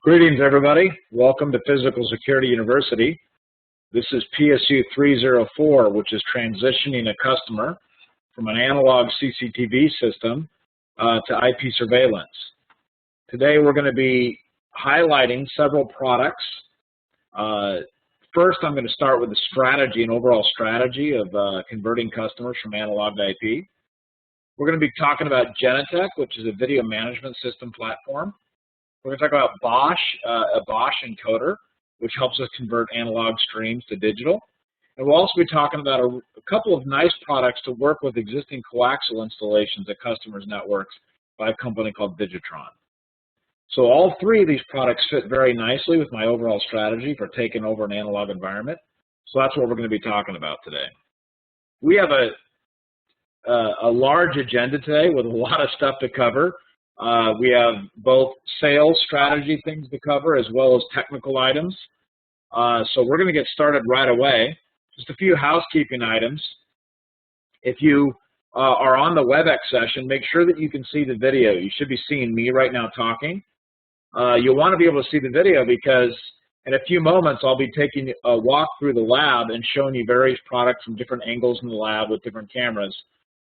Greetings, everybody. Welcome to Physical Security University. This is PSU-304, which is transitioning a customer from an analog CCTV system to IP surveillance. Today, we're going to be highlighting several products. First, I'm going to start with the strategy, an overall strategy of converting customers from analog to IP. We're going to be talking about Genetec, which is a video management system platform. We're going to talk about Bosch, a Bosch encoder, which helps us convert analog streams to digital. And we'll also be talking about a couple of nice products to work with existing coaxial installations at customers' networks by a company called Vigitron. So all three of these products fit very nicely with my overall strategy for taking over an analog environment. So that's what we're going to be talking about today. We have a large agenda today with a lot of stuff to cover. We have both sales strategy things to cover as well as technical items. So we're going to get started right away. Just a few housekeeping items. If you are on the WebEx session, make sure that you can see the video. You should be seeing me right now talking. You'll want to be able to see the video because in a few moments I'll be taking a walk through the lab and showing you various products from different angles in the lab with different cameras.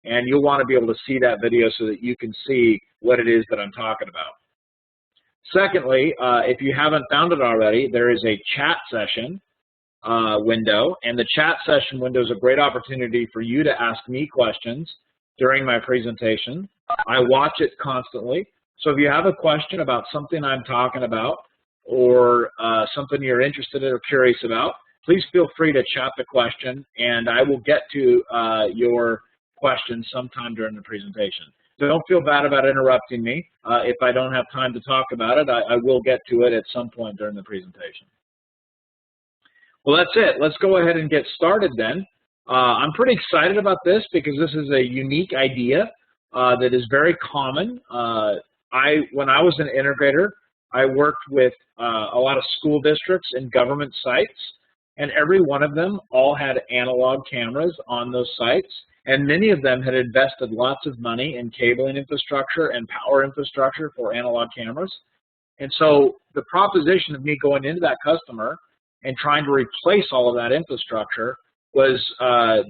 And you'll want to be able to see that video so that you can see what it is that I'm talking about. Secondly, if you haven't found it already, there is a chat session window, and the chat session window is a great opportunity for you to ask me questions during my presentation. I watch it constantly, so if you have a question about something I'm talking about or something you're interested in or curious about, please feel free to chat the question, and I will get to your questions sometime during the presentation. So don't feel bad about interrupting me. If I don't have time to talk about it, I will get to it at some point during the presentation. Well, that's it. Let's go ahead and get started then. I'm pretty excited about this because this is a unique idea that is very common. When I was an integrator, I worked with a lot of school districts and government sites, and every one of them all had analog cameras on those sites. And many of them had invested lots of money in cabling infrastructure and power infrastructure for analog cameras. And so the proposition of me going into that customer and trying to replace all of that infrastructure was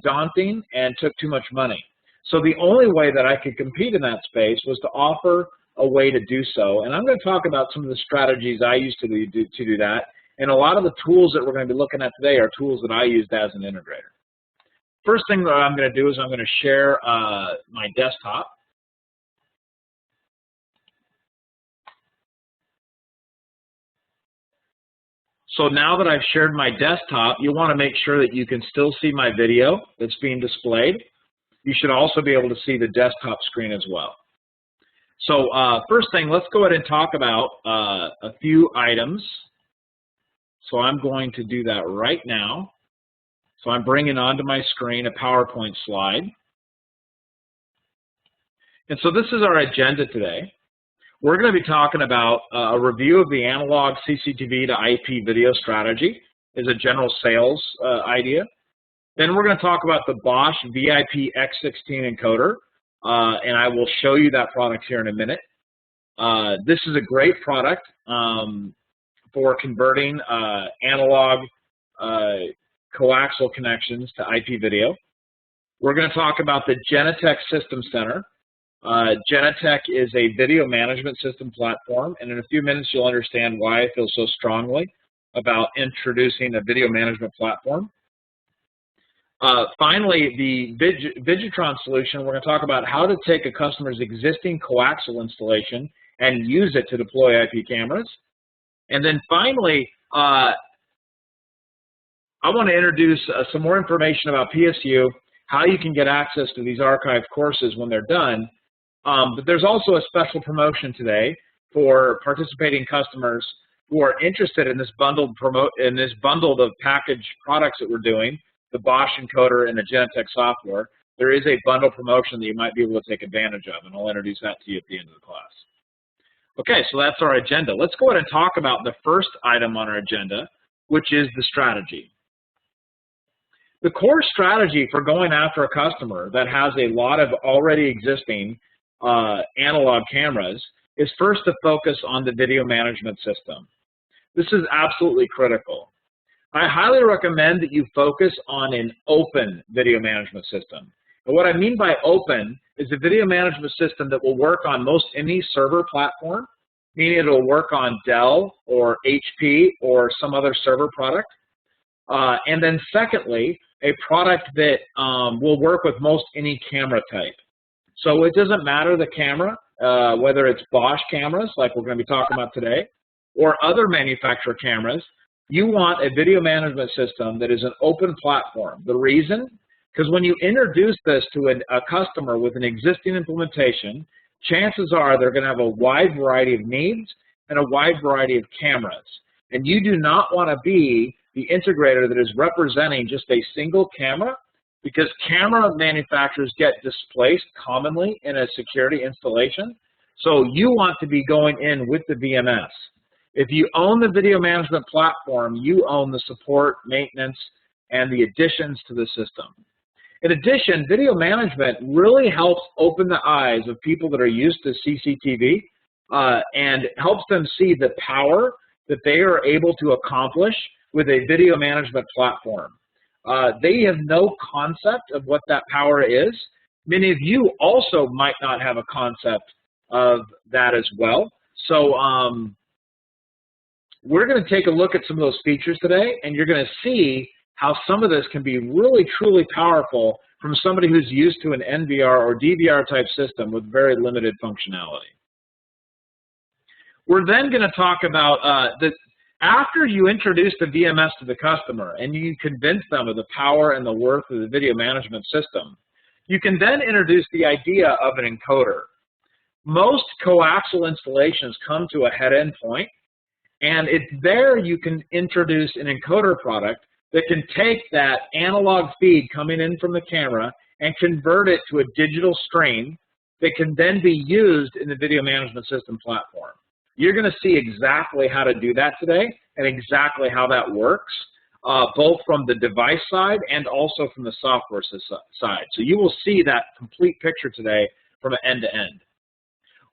daunting and took too much money. So the only way that I could compete in that space was to offer a way to do so. And I'm going to talk about some of the strategies I used to do that. And a lot of the tools that we're going to be looking at today are tools that I used as an integrator. First thing that I'm going to do is I'm going to share my desktop. So now that I've shared my desktop, you want to make sure that you can still see my video that's being displayed. You should also be able to see the desktop screen as well. So first thing, let's go ahead and talk about a few items. So I'm going to do that right now. So I'm bringing onto my screen a PowerPoint slide. And so this is our agenda today. We're going to be talking about a review of the analog CCTV to IP video strategy as a general sales idea. Then we're going to talk about the Bosch VIP X16 encoder, and I will show you that product here in a minute. This is a great product for converting analog coaxial connections to IP video. We're going to talk about the Genetec System Center. Genetec is a video management system platform, and in a few minutes you'll understand why I feel so strongly about introducing a video management platform. Finally, the Vigitron solution, we're going to talk about how to take a customer's existing coaxial installation and use it to deploy IP cameras. And then finally, I want to introduce some more information about PSU, how you can get access to these archived courses when they're done. But there's also a special promotion today for participating customers who are interested in this bundled of packaged products that we're doing, the Bosch encoder and the Genetec software. There is a bundle promotion that you might be able to take advantage of, and I'll introduce that to you at the end of the class. Okay, so that's our agenda. Let's go ahead and talk about the first item on our agenda, which is the strategy. The core strategy for going after a customer that has a lot of already existing analog cameras is first to focus on the video management system. This is absolutely critical. I highly recommend that you focus on an open video management system. And what I mean by open is a video management system that will work on most any server platform, meaning it'll work on Dell or HP or some other server product. And then secondly, a product that will work with most any camera type. So it doesn't matter the camera, whether it's Bosch cameras, like we're going to be talking about today, or other manufacturer cameras. You want a video management system that is an open platform. The reason? Because when you introduce this to a customer with an existing implementation, chances are they're going to have a wide variety of needs and a wide variety of cameras. And you do not want to be the integrator that is representing just a single camera, because camera manufacturers get displaced commonly in a security installation. So you want to be going in with the VMS. If you own the video management platform, you own the support, maintenance, and the additions to the system. In addition, video management really helps open the eyes of people that are used to CCTV and helps them see the power that they are able to accomplish with a video management platform. They have no concept of what that power is. Many of you also might not have a concept of that as well. So we're going to take a look at some of those features today, and you're going to see how some of this can be really, truly powerful from somebody who's used to an NVR or DVR type system with very limited functionality. We're then going to talk about after you introduce the VMS to the customer and you convince them of the power and the worth of the video management system, you can then introduce the idea of an encoder. Most coaxial installations come to a head-end point, and it's there you can introduce an encoder product that can take that analog feed coming in from the camera and convert it to a digital stream that can then be used in the video management system platform. You're going to see exactly how to do that today and exactly how that works, both from the device side and also from the software side. So you will see that complete picture today from end to end.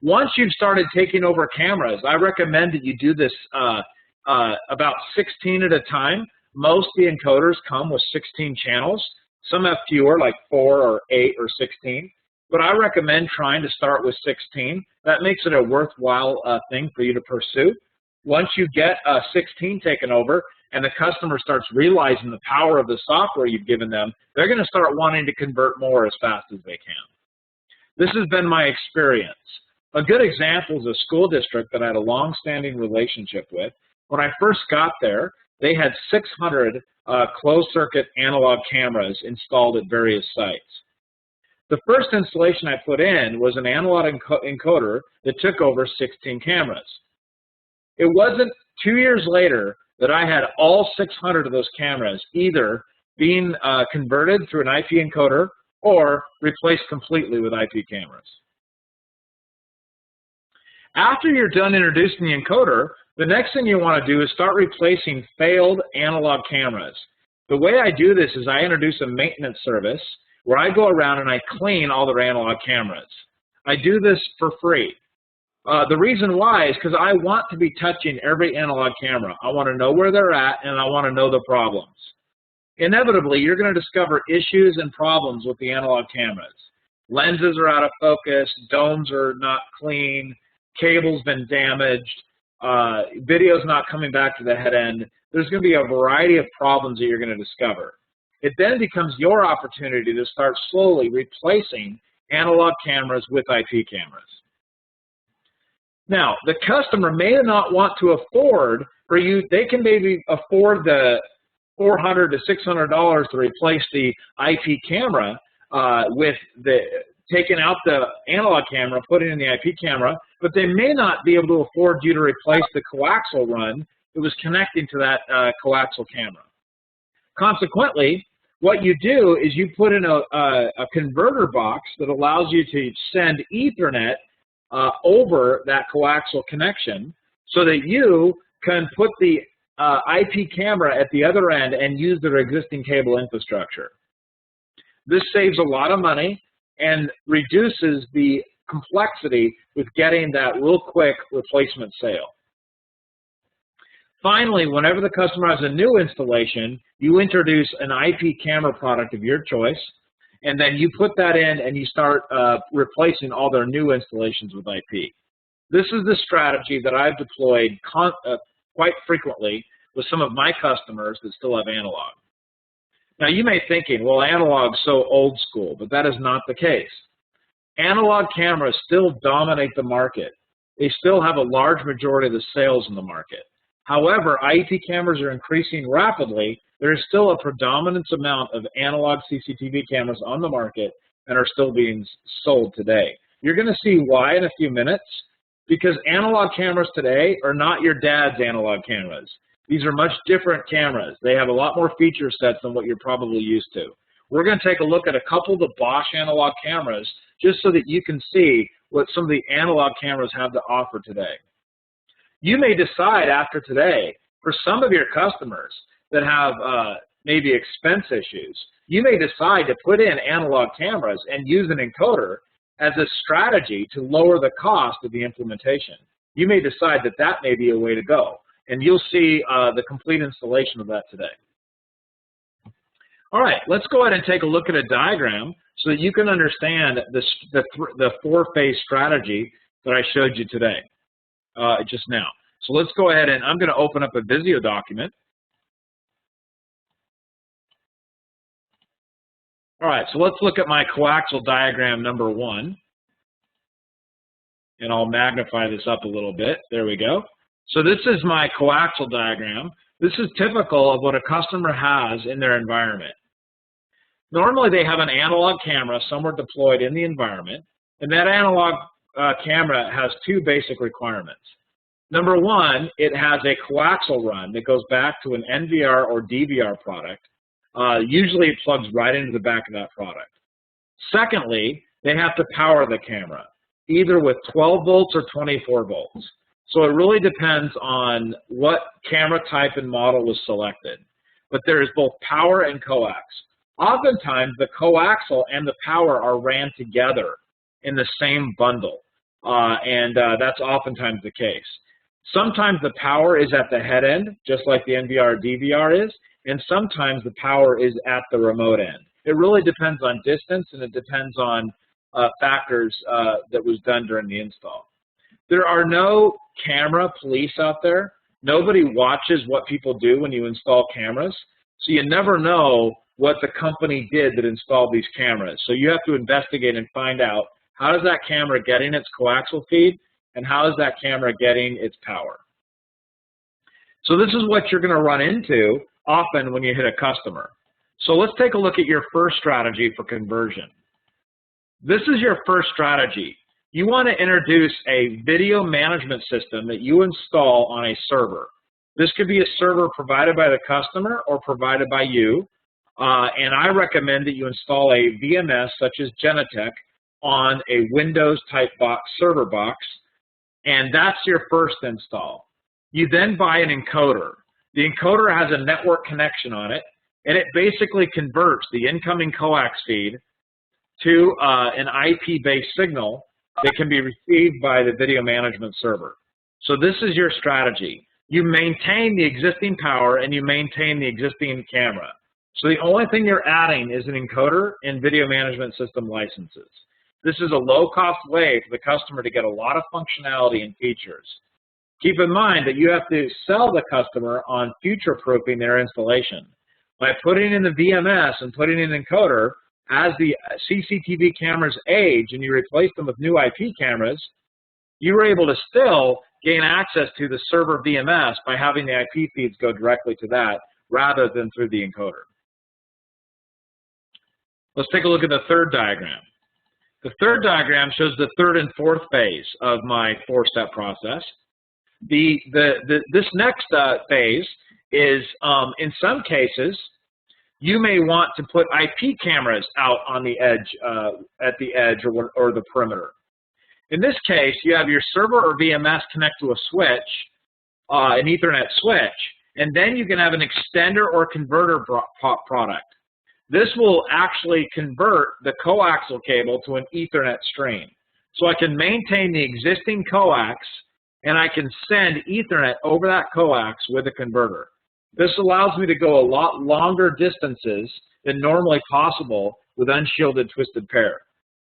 Once you've started taking over cameras, I recommend that you do this about 16 at a time. Most of the encoders come with 16 channels. Some have fewer, like 4 or 8 or 16. But I recommend trying to start with 16. That makes it a worthwhile thing for you to pursue. Once you get 16 taken over and the customer starts realizing the power of the software you've given them, they're going to start wanting to convert more as fast as they can. This has been my experience. A good example is a school district that I had a long-standing relationship with. When I first got there, they had 600 closed-circuit analog cameras installed at various sites. The first installation I put in was an analog encoder that took over 16 cameras. It wasn't 2 years later that I had all 600 of those cameras either being converted through an IP encoder or replaced completely with IP cameras. After you're done introducing the encoder, the next thing you want to do is start replacing failed analog cameras. The way I do this is I introduce a maintenance service where I go around and I clean all their analog cameras. I do this for free. The reason why is because I want to be touching every analog camera. I want to know where they're at, and I want to know the problems. Inevitably, you're going to discover issues and problems with the analog cameras. Lenses are out of focus, domes are not clean, cable's been damaged, video's not coming back to the head end. There's going to be a variety of problems that you're going to discover. It then becomes your opportunity to start slowly replacing analog cameras with IP cameras. Now, the customer may not want to afford, they can maybe afford the $400 to $600 to replace the IP camera with taking out the analog camera, putting in the IP camera, but they may not be able to afford you to replace the coaxial run that was connecting to that coaxial camera. Consequently, what you do is you put in a converter box that allows you to send Ethernet over that coaxial connection so that you can put the IP camera at the other end and use their existing cable infrastructure. This saves a lot of money and reduces the complexity with getting that real quick replacement sale. Finally, whenever the customer has a new installation, you introduce an IP camera product of your choice, and then you put that in and you start replacing all their new installations with IP. This is the strategy that I've deployed quite frequently with some of my customers that still have analog. Now, you may be thinking, well, analog's so old school, but that is not the case. Analog cameras still dominate the market. They still have a large majority of the sales in the market. However, IP cameras are increasing rapidly. There is still a predominant amount of analog CCTV cameras on the market and are still being sold today. You're going to see why in a few minutes, because analog cameras today are not your dad's analog cameras. These are much different cameras. They have a lot more feature sets than what you're probably used to. We're going to take a look at a couple of the Bosch analog cameras just so that you can see what some of the analog cameras have to offer today. You may decide after today, for some of your customers that have maybe expense issues, you may decide to put in analog cameras and use an encoder as a strategy to lower the cost of the implementation. You may decide that that may be a way to go, and you'll see the complete installation of that today. All right, let's go ahead and take a look at a diagram so that you can understand the four-phase strategy that I showed you today. Just now. So let's go ahead and I'm going to open up a Visio document. All right, so let's look at my coaxial diagram number 1. And I'll magnify this up a little bit. There we go. So this is my coaxial diagram. This is typical of what a customer has in their environment. Normally they have an analog camera somewhere deployed in the environment, and that analog camera has two basic requirements. Number one, it has a coaxial run that goes back to an NVR or DVR product. Usually it plugs right into the back of that product. Secondly, they have to power the camera, either with 12 volts or 24 volts. So it really depends on what camera type and model was selected. But there is both power and coax. Oftentimes, the coaxial and the power are ran together in the same bundle, and that's oftentimes the case. Sometimes the power is at the head end, just like the NVR DVR is, and sometimes the power is at the remote end. It really depends on distance, and it depends on factors that was done during the install. There are no camera police out there. Nobody watches what people do when you install cameras, so you never know what the company did that installed these cameras. So you have to investigate and find out, how is that camera getting its coaxial feed, and how is that camera getting its power? So this is what you're going to run into often when you hit a customer. So let's take a look at your first strategy for conversion. This is your first strategy. You want to introduce a video management system that you install on a server. This could be a server provided by the customer or provided by you. And I recommend that you install a VMS such as Genetec on a Windows type box, server box, and that's your first install. You then buy an encoder. The encoder has a network connection on it, and it basically converts the incoming coax feed to an IP-based signal that can be received by the video management server. So this is your strategy. You maintain the existing power and you maintain the existing camera. So the only thing you're adding is an encoder and video management system licenses. This is a low-cost way for the customer to get a lot of functionality and features. Keep in mind that you have to sell the customer on future-proofing their installation. By putting in the VMS and putting in an encoder, as the CCTV cameras age and you replace them with new IP cameras, you were able to still gain access to the server VMS by having the IP feeds go directly to that rather than through the encoder. Let's take a look at the third diagram. The third diagram shows the third and fourth phase of my four-step process. This next phase is, in some cases, you may want to put IP cameras out on the edge, at the edge or the perimeter. In this case, you have your server or VMS connect to a switch, an Ethernet switch, And then you can have an extender or converter product. This will actually convert the coaxial cable to an Ethernet stream. So I can maintain the existing coax, and I can send Ethernet over that coax with a converter. This allows me to go a lot longer distances than normally possible with unshielded twisted pair.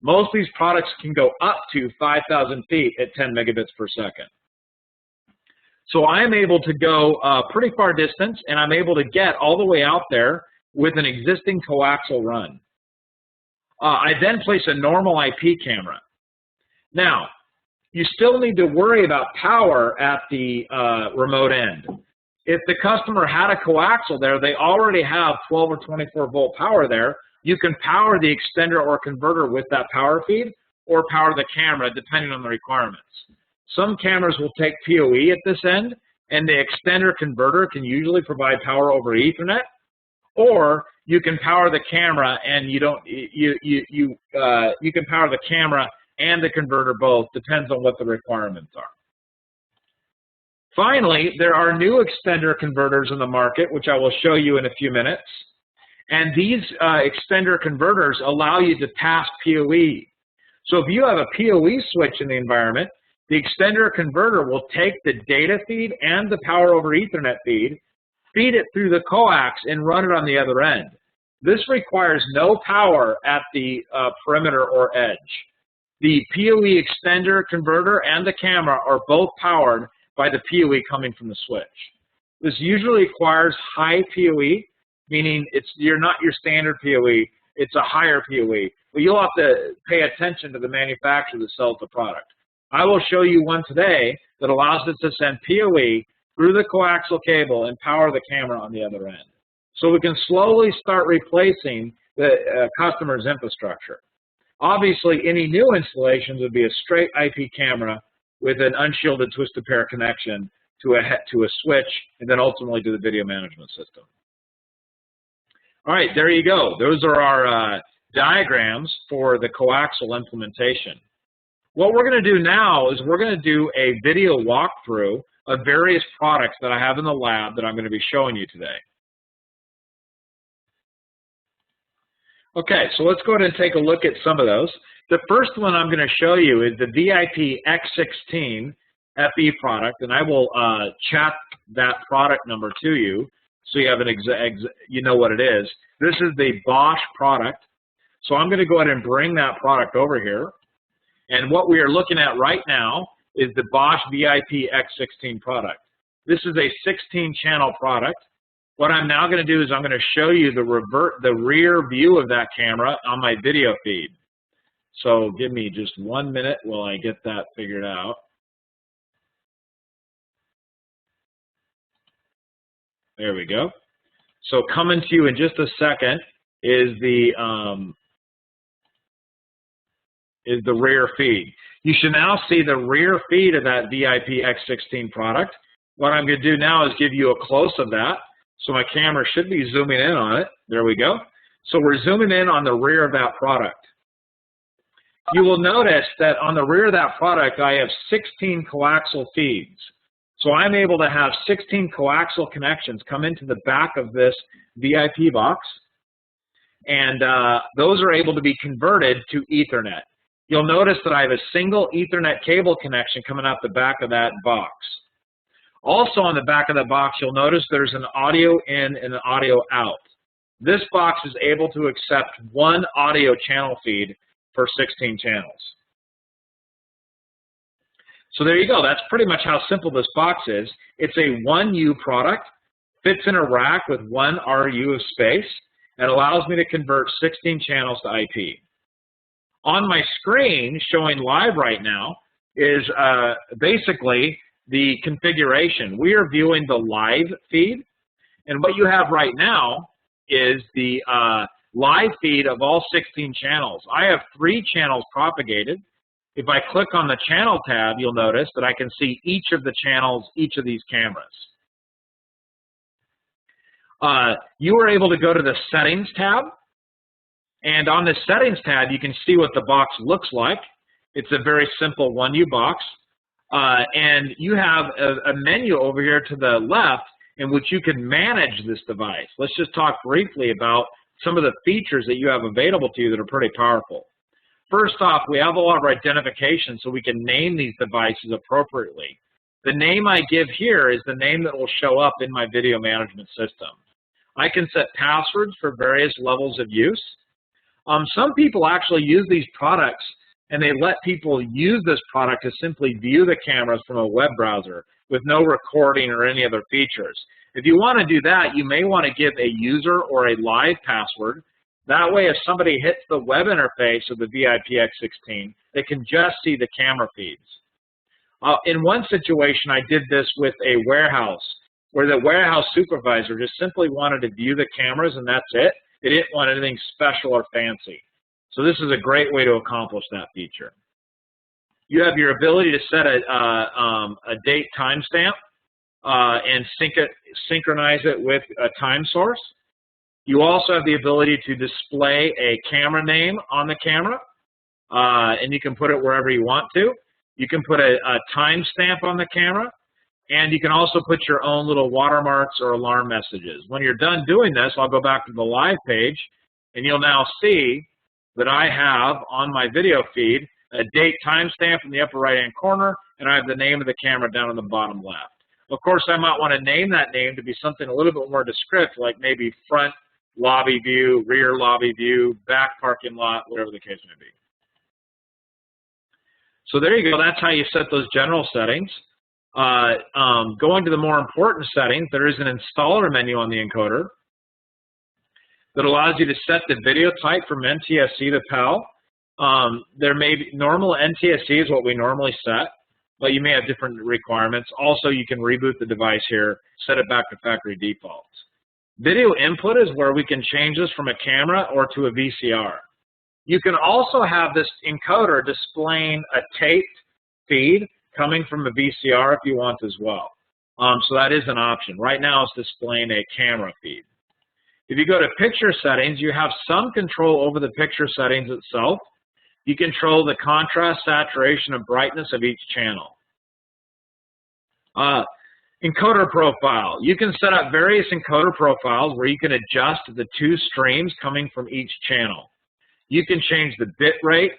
Most of these products can go up to 5,000 feet at 10 megabits per second. So I am able to go a pretty far distance, and I'm able to get all the way out there with an existing coaxial run. I then place a normal IP camera. Now, you still need to worry about power at the remote end. If the customer had a coaxial there, they already have 12 or 24 volt power there. You can power the extender or converter with that power feed or power the camera depending on the requirements. Some cameras will take PoE at this end, and the extender converter can usually provide power over Ethernet, or you can power the camera and you can power the camera and the converter both, depends on what the requirements are. Finally, there are new extender converters in the market, which I will show you in a few minutes. And these extender converters allow you to pass PoE. So if you have a PoE switch in the environment, the extender converter will take the data feed and the power over Ethernet feed, feed it through the coax, and run it on the other end. This requires no power at the perimeter or edge. The PoE extender converter and the camera are both powered by the PoE coming from the switch. This usually requires high PoE, meaning you're not your standard PoE, it's a higher PoE. But you'll have to pay attention to the manufacturer that sells the product. I will show you one today that allows us to send PoE through the coaxial cable and power the camera on the other end. So we can slowly start replacing the customer's infrastructure. Obviously, any new installations would be a straight IP camera with an unshielded twisted pair connection to a switch, and then ultimately to the video management system. All right, there you go. Those are our diagrams for the coaxial implementation. What we're going to do now is we're going to do a video walkthrough of various products that I have in the lab that I'm going to be showing you today. Okay, so let's go ahead and take a look at some of those. The first one I'm going to show you is the VIP X16 FE product, and I will chat that product number to you so you have you know what it is. This is the Bosch product. So I'm going to go ahead and bring that product over here. And what we are looking at right now is the Bosch VIP X16 product. This is a 16-channel product. What I'm now going to do is I'm going to show you the rear view of that camera on my video feed. So give me just 1 minute while I get that figured out. There we go. So coming to you in just a second is the rear feed. You should now see the rear feed of that VIP X16 product. What I'm going to do now is give you a close of that. So my camera should be zooming in on it. There we go. So we're zooming in on the rear of that product. You will notice that on the rear of that product, I have 16 coaxial feeds. So I'm able to have 16 coaxial connections come into the back of this VIP box, and those are able to be converted to Ethernet. You'll notice that I have a single Ethernet cable connection coming out the back of that box. Also on the back of the box, you'll notice there's an audio in and an audio out. This box is able to accept one audio channel feed for 16 channels. So there you go. That's pretty much how simple this box is. It's a 1U product, fits in a rack with 1 RU of space, and allows me to convert 16 channels to IP. On my screen, showing live right now, is basically the configuration. We are viewing the live feed, and what you have right now is the live feed of all 16 channels. I have 3 channels propagated. If I click on the channel tab, you'll notice that I can see each of the channels, each of these cameras. You are able to go to the settings tab, and on the settings tab, you can see what the box looks like. It's a very simple 1U box. And you have a menu over here to the left, in which you can manage this device. Let's just talk briefly about some of the features that you have available to you that are pretty powerful. First off, we have a lot of identification so we can name these devices appropriately. The name I give here is the name that will show up in my video management system. I can set passwords for various levels of use. Some people actually use these products and they let people use this product to simply view the cameras from a web browser with no recording or any other features. If you want to do that, you may want to give a user or a live password. That way, if somebody hits the web interface of the VIP-X16, they can just see the camera feeds. In one situation, I did this with a warehouse, where the warehouse supervisor just simply wanted to view the cameras and that's it. They didn't want anything special or fancy. So this is a great way to accomplish that feature. You have your ability to set a date timestamp and synchronize it with a time source. You also have the ability to display a camera name on the camera, and you can put it wherever you want to. You can put a timestamp on the camera, and you can also put your own little watermarks or alarm messages. When you're done doing this, I'll go back to the live page, and you'll now see that I have on my video feed a date timestamp in the upper right-hand corner, and I have the name of the camera down in the bottom left. Of course, I might want to name that name to be something a little bit more descriptive, like maybe front lobby view, rear lobby view, back parking lot, whatever the case may be. So there you go. That's how you set those general settings. Going to the more important settings, there is an installer menu on the encoder that allows you to set the video type from NTSC to PAL. There may be normal NTSC is what we normally set, but you may have different requirements. Also, you can reboot the device here, set it back to factory defaults. Video input is where we can change this from a camera or to a VCR. You can also have this encoder displaying a taped feed coming from a VCR if you want as well. So that is an option. Right now it's displaying a camera feed. If you go to picture settings, you have some control over the picture settings itself. You control the contrast, saturation, and brightness of each channel. Encoder profile. You can set up various encoder profiles where you can adjust the two streams coming from each channel. You can change the bit rate.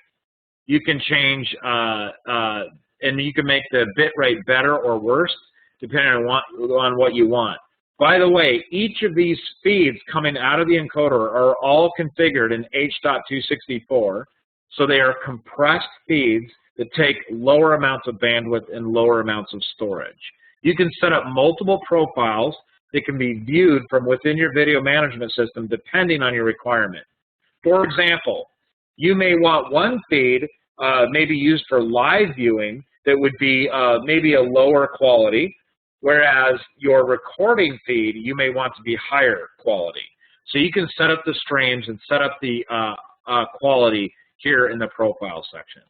You can change, and you can make the bit rate better or worse depending on what you want. By the way, each of these feeds coming out of the encoder are all configured in H.264, so they are compressed feeds that take lower amounts of bandwidth and lower amounts of storage. You can set up multiple profiles that can be viewed from within your video management system depending on your requirement. For example, you may want one feed maybe used for live viewing that would be maybe a lower quality, whereas your recording feed you may want to be higher quality. So you can set up the streams and set up the quality here in the profile section.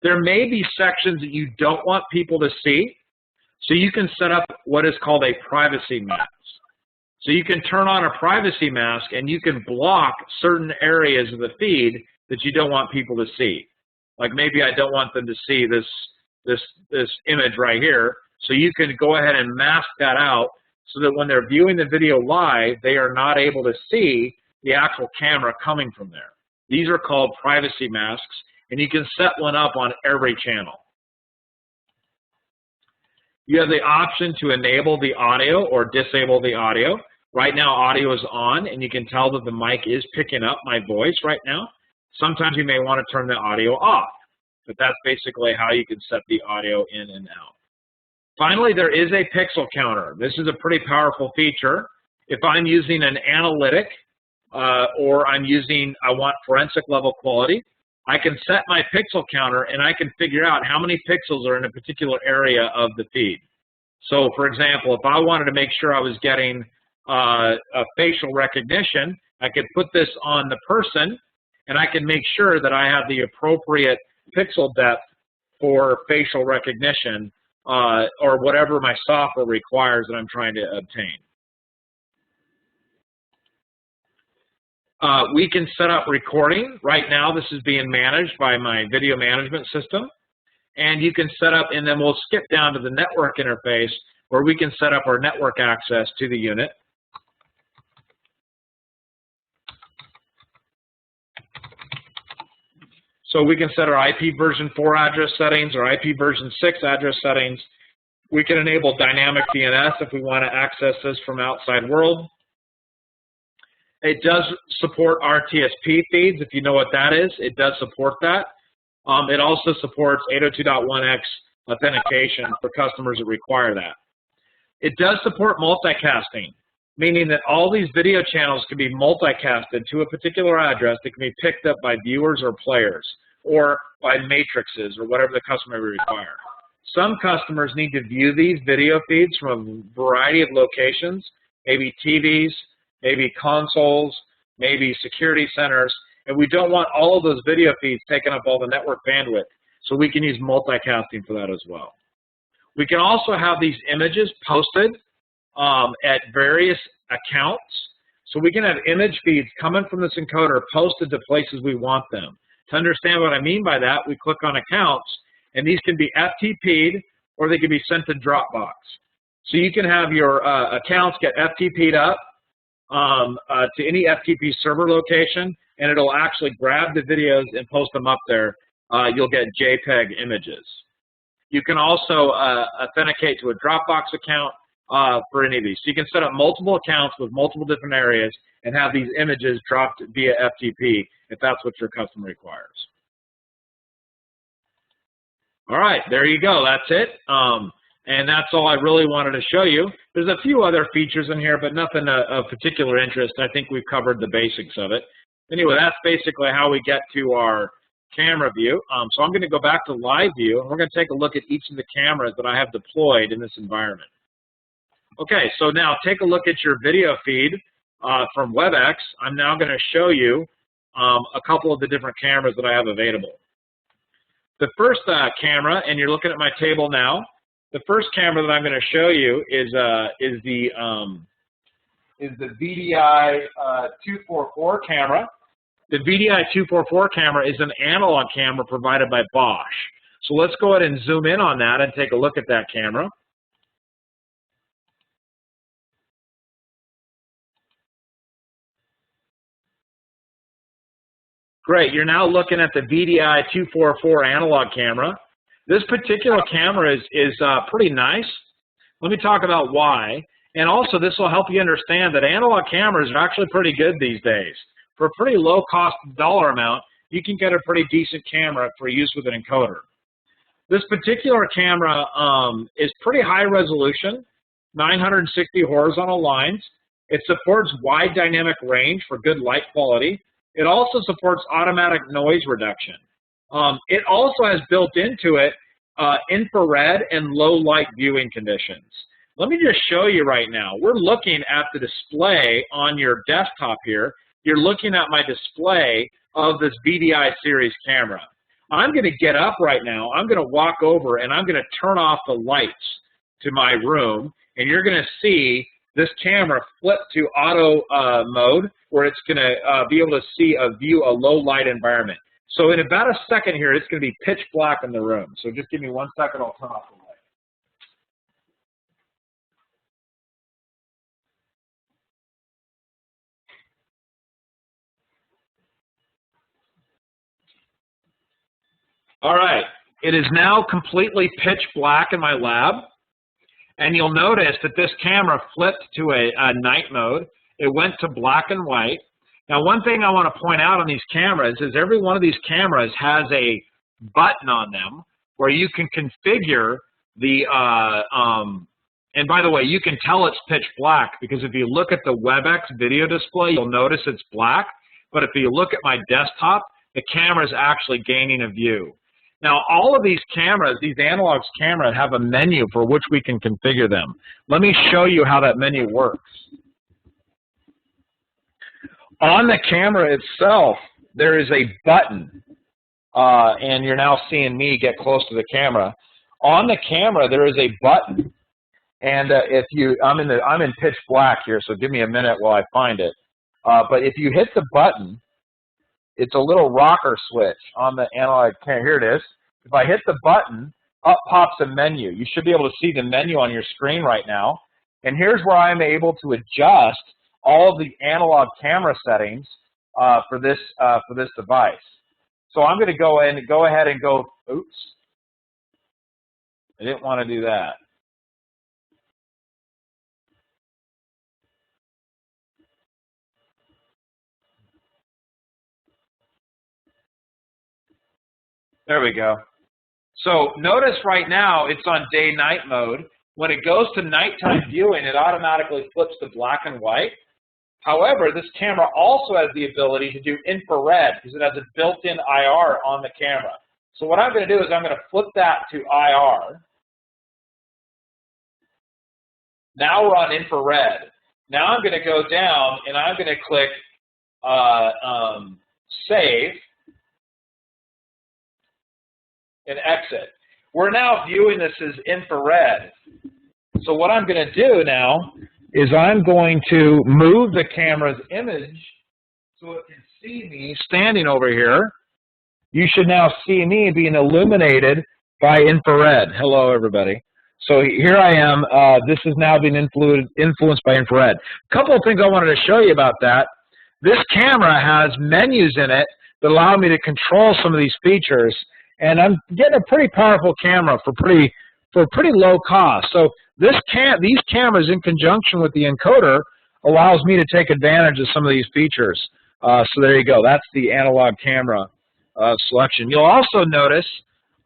There may be sections that you don't want people to see, so you can set up what is called a privacy mask. So you can turn on a privacy mask and you can block certain areas of the feed that you don't want people to see. Like maybe I don't want them to see this image right here, so you can go ahead and mask that out so that when they're viewing the video live, they are not able to see the actual camera coming from there. These are called privacy masks, and you can set one up on every channel. You have the option to enable the audio or disable the audio. Right now, audio is on, and you can tell that the mic is picking up my voice right now. Sometimes you may want to turn the audio off, but that's basically how you can set the audio in and out. Finally, there is a pixel counter. This is a pretty powerful feature. If I'm using an analytic or I want forensic level quality, I can set my pixel counter and I can figure out how many pixels are in a particular area of the feed. So for example, if I wanted to make sure I was getting a facial recognition, I could put this on the person and I can make sure that I have the appropriate pixel depth for facial recognition or whatever my software requires that I'm trying to obtain. We can set up recording. Right now, this is being managed by my video management system. And you can set up, and then we'll skip down to the network interface where we can set up our network access to the unit. So we can set our IP version 4 address settings, or IP version 6 address settings. We can enable dynamic DNS if we want to access this from outside world. It does support RTSP feeds, if you know what that is. It does support that. It also supports 802.1x authentication for customers that require that. It does support multicasting, meaning that all these video channels can be multicasted to a particular address that can be picked up by viewers or players, or by matrices, or whatever the customer may require. Some customers need to view these video feeds from a variety of locations, maybe TVs, maybe consoles, maybe security centers, and we don't want all of those video feeds taking up all the network bandwidth, so we can use multicasting for that as well. We can also have these images posted at various accounts, so we can have image feeds coming from this encoder posted to places we want them. To understand what I mean by that, we click on accounts, and these can be FTP'd or they can be sent to Dropbox. So you can have your accounts get FTP'd up to any FTP server location, and it'll actually grab the videos and post them up there. You'll get JPEG images. You can also authenticate to a Dropbox account for any of these. So you can set up multiple accounts with multiple different areas and have these images dropped via FTP if that's what your customer requires. All right, there you go. That's it. And that's all I really wanted to show you. There's a few other features in here, but nothing of particular interest. I think we've covered the basics of it. Anyway, that's basically how we get to our camera view. So I'm going to go back to live view, and we're going to take a look at each of the cameras that I have deployed in this environment. Okay, so now take a look at your video feed from WebEx. I'm now going to show you a couple of the different cameras that I have available. The first camera, and you're looking at my table now, the first camera that I'm going to show you is the VDI 244 camera. The VDI 244 camera is an analog camera provided by Bosch. So let's go ahead and zoom in on that and take a look at that camera. Great, you're now looking at the VDI 244 analog camera. This particular camera is pretty nice. Let me talk about why. And also, this will help you understand that analog cameras are actually pretty good these days. For a pretty low cost dollar amount, you can get a pretty decent camera for use with an encoder. This particular camera is pretty high resolution, 960 horizontal lines. It supports wide dynamic range for good light quality. It also supports automatic noise reduction. It also has built into it infrared and low light viewing conditions. Let me just show you right now. We're looking at the display on your desktop here. You're looking at my display of this VDI series camera. I'm going to get up right now. I'm going to walk over and I'm going to turn off the lights to my room, and you're going to see this camera flip to auto mode, where it's going to be able to view a low light environment. So in about a second here, it's going to be pitch black in the room. So just give me 1 second, I'll turn off the light. All right, it is now completely pitch black in my lab. And you'll notice that this camera flipped to a night mode. It went to black and white. Now, one thing I want to point out on these cameras is every one of these cameras has a button on them where you can configure the, and by the way, you can tell it's pitch black because if you look at the WebEx video display, you'll notice it's black. But if you look at my desktop, the camera is actually gaining a view. Now, all of these cameras, these analog cameras, have a menu for which we can configure them. Let me show you how that menu works. On the camera itself, there is a button, and you're now seeing me get close to the camera. On the camera, there is a button, and I'm in pitch black here, so give me a minute while I find it. But if you hit the button, it's a little rocker switch on the analog camera. Here it is. If I hit the button, up pops a menu. You should be able to see the menu on your screen right now. And here's where I'm able to adjust all of the analog camera settings for this device. So I'm going to go ahead and go, oops, I didn't want to do that. There we go. So notice right now it's on day-night mode. When it goes to nighttime viewing, it automatically flips to black and white. However, this camera also has the ability to do infrared because it has a built-in IR on the camera. So what I'm going to do is I'm going to flip that to IR. Now we're on infrared. Now I'm going to go down and I'm going to click Save and Exit. We're now viewing this as infrared. So what I'm going to do now is I'm going to move the camera's image so it can see me standing over here. You should now see me being illuminated by infrared. Hello, everybody. So here I am. This is now being influenced by infrared. A couple of things I wanted to show you about that. This camera has menus in it that allow me to control some of these features. And I'm getting a pretty powerful camera for pretty low cost. So these cameras, in conjunction with the encoder, allows me to take advantage of some of these features. So there you go. That's the analog camera selection. You'll also notice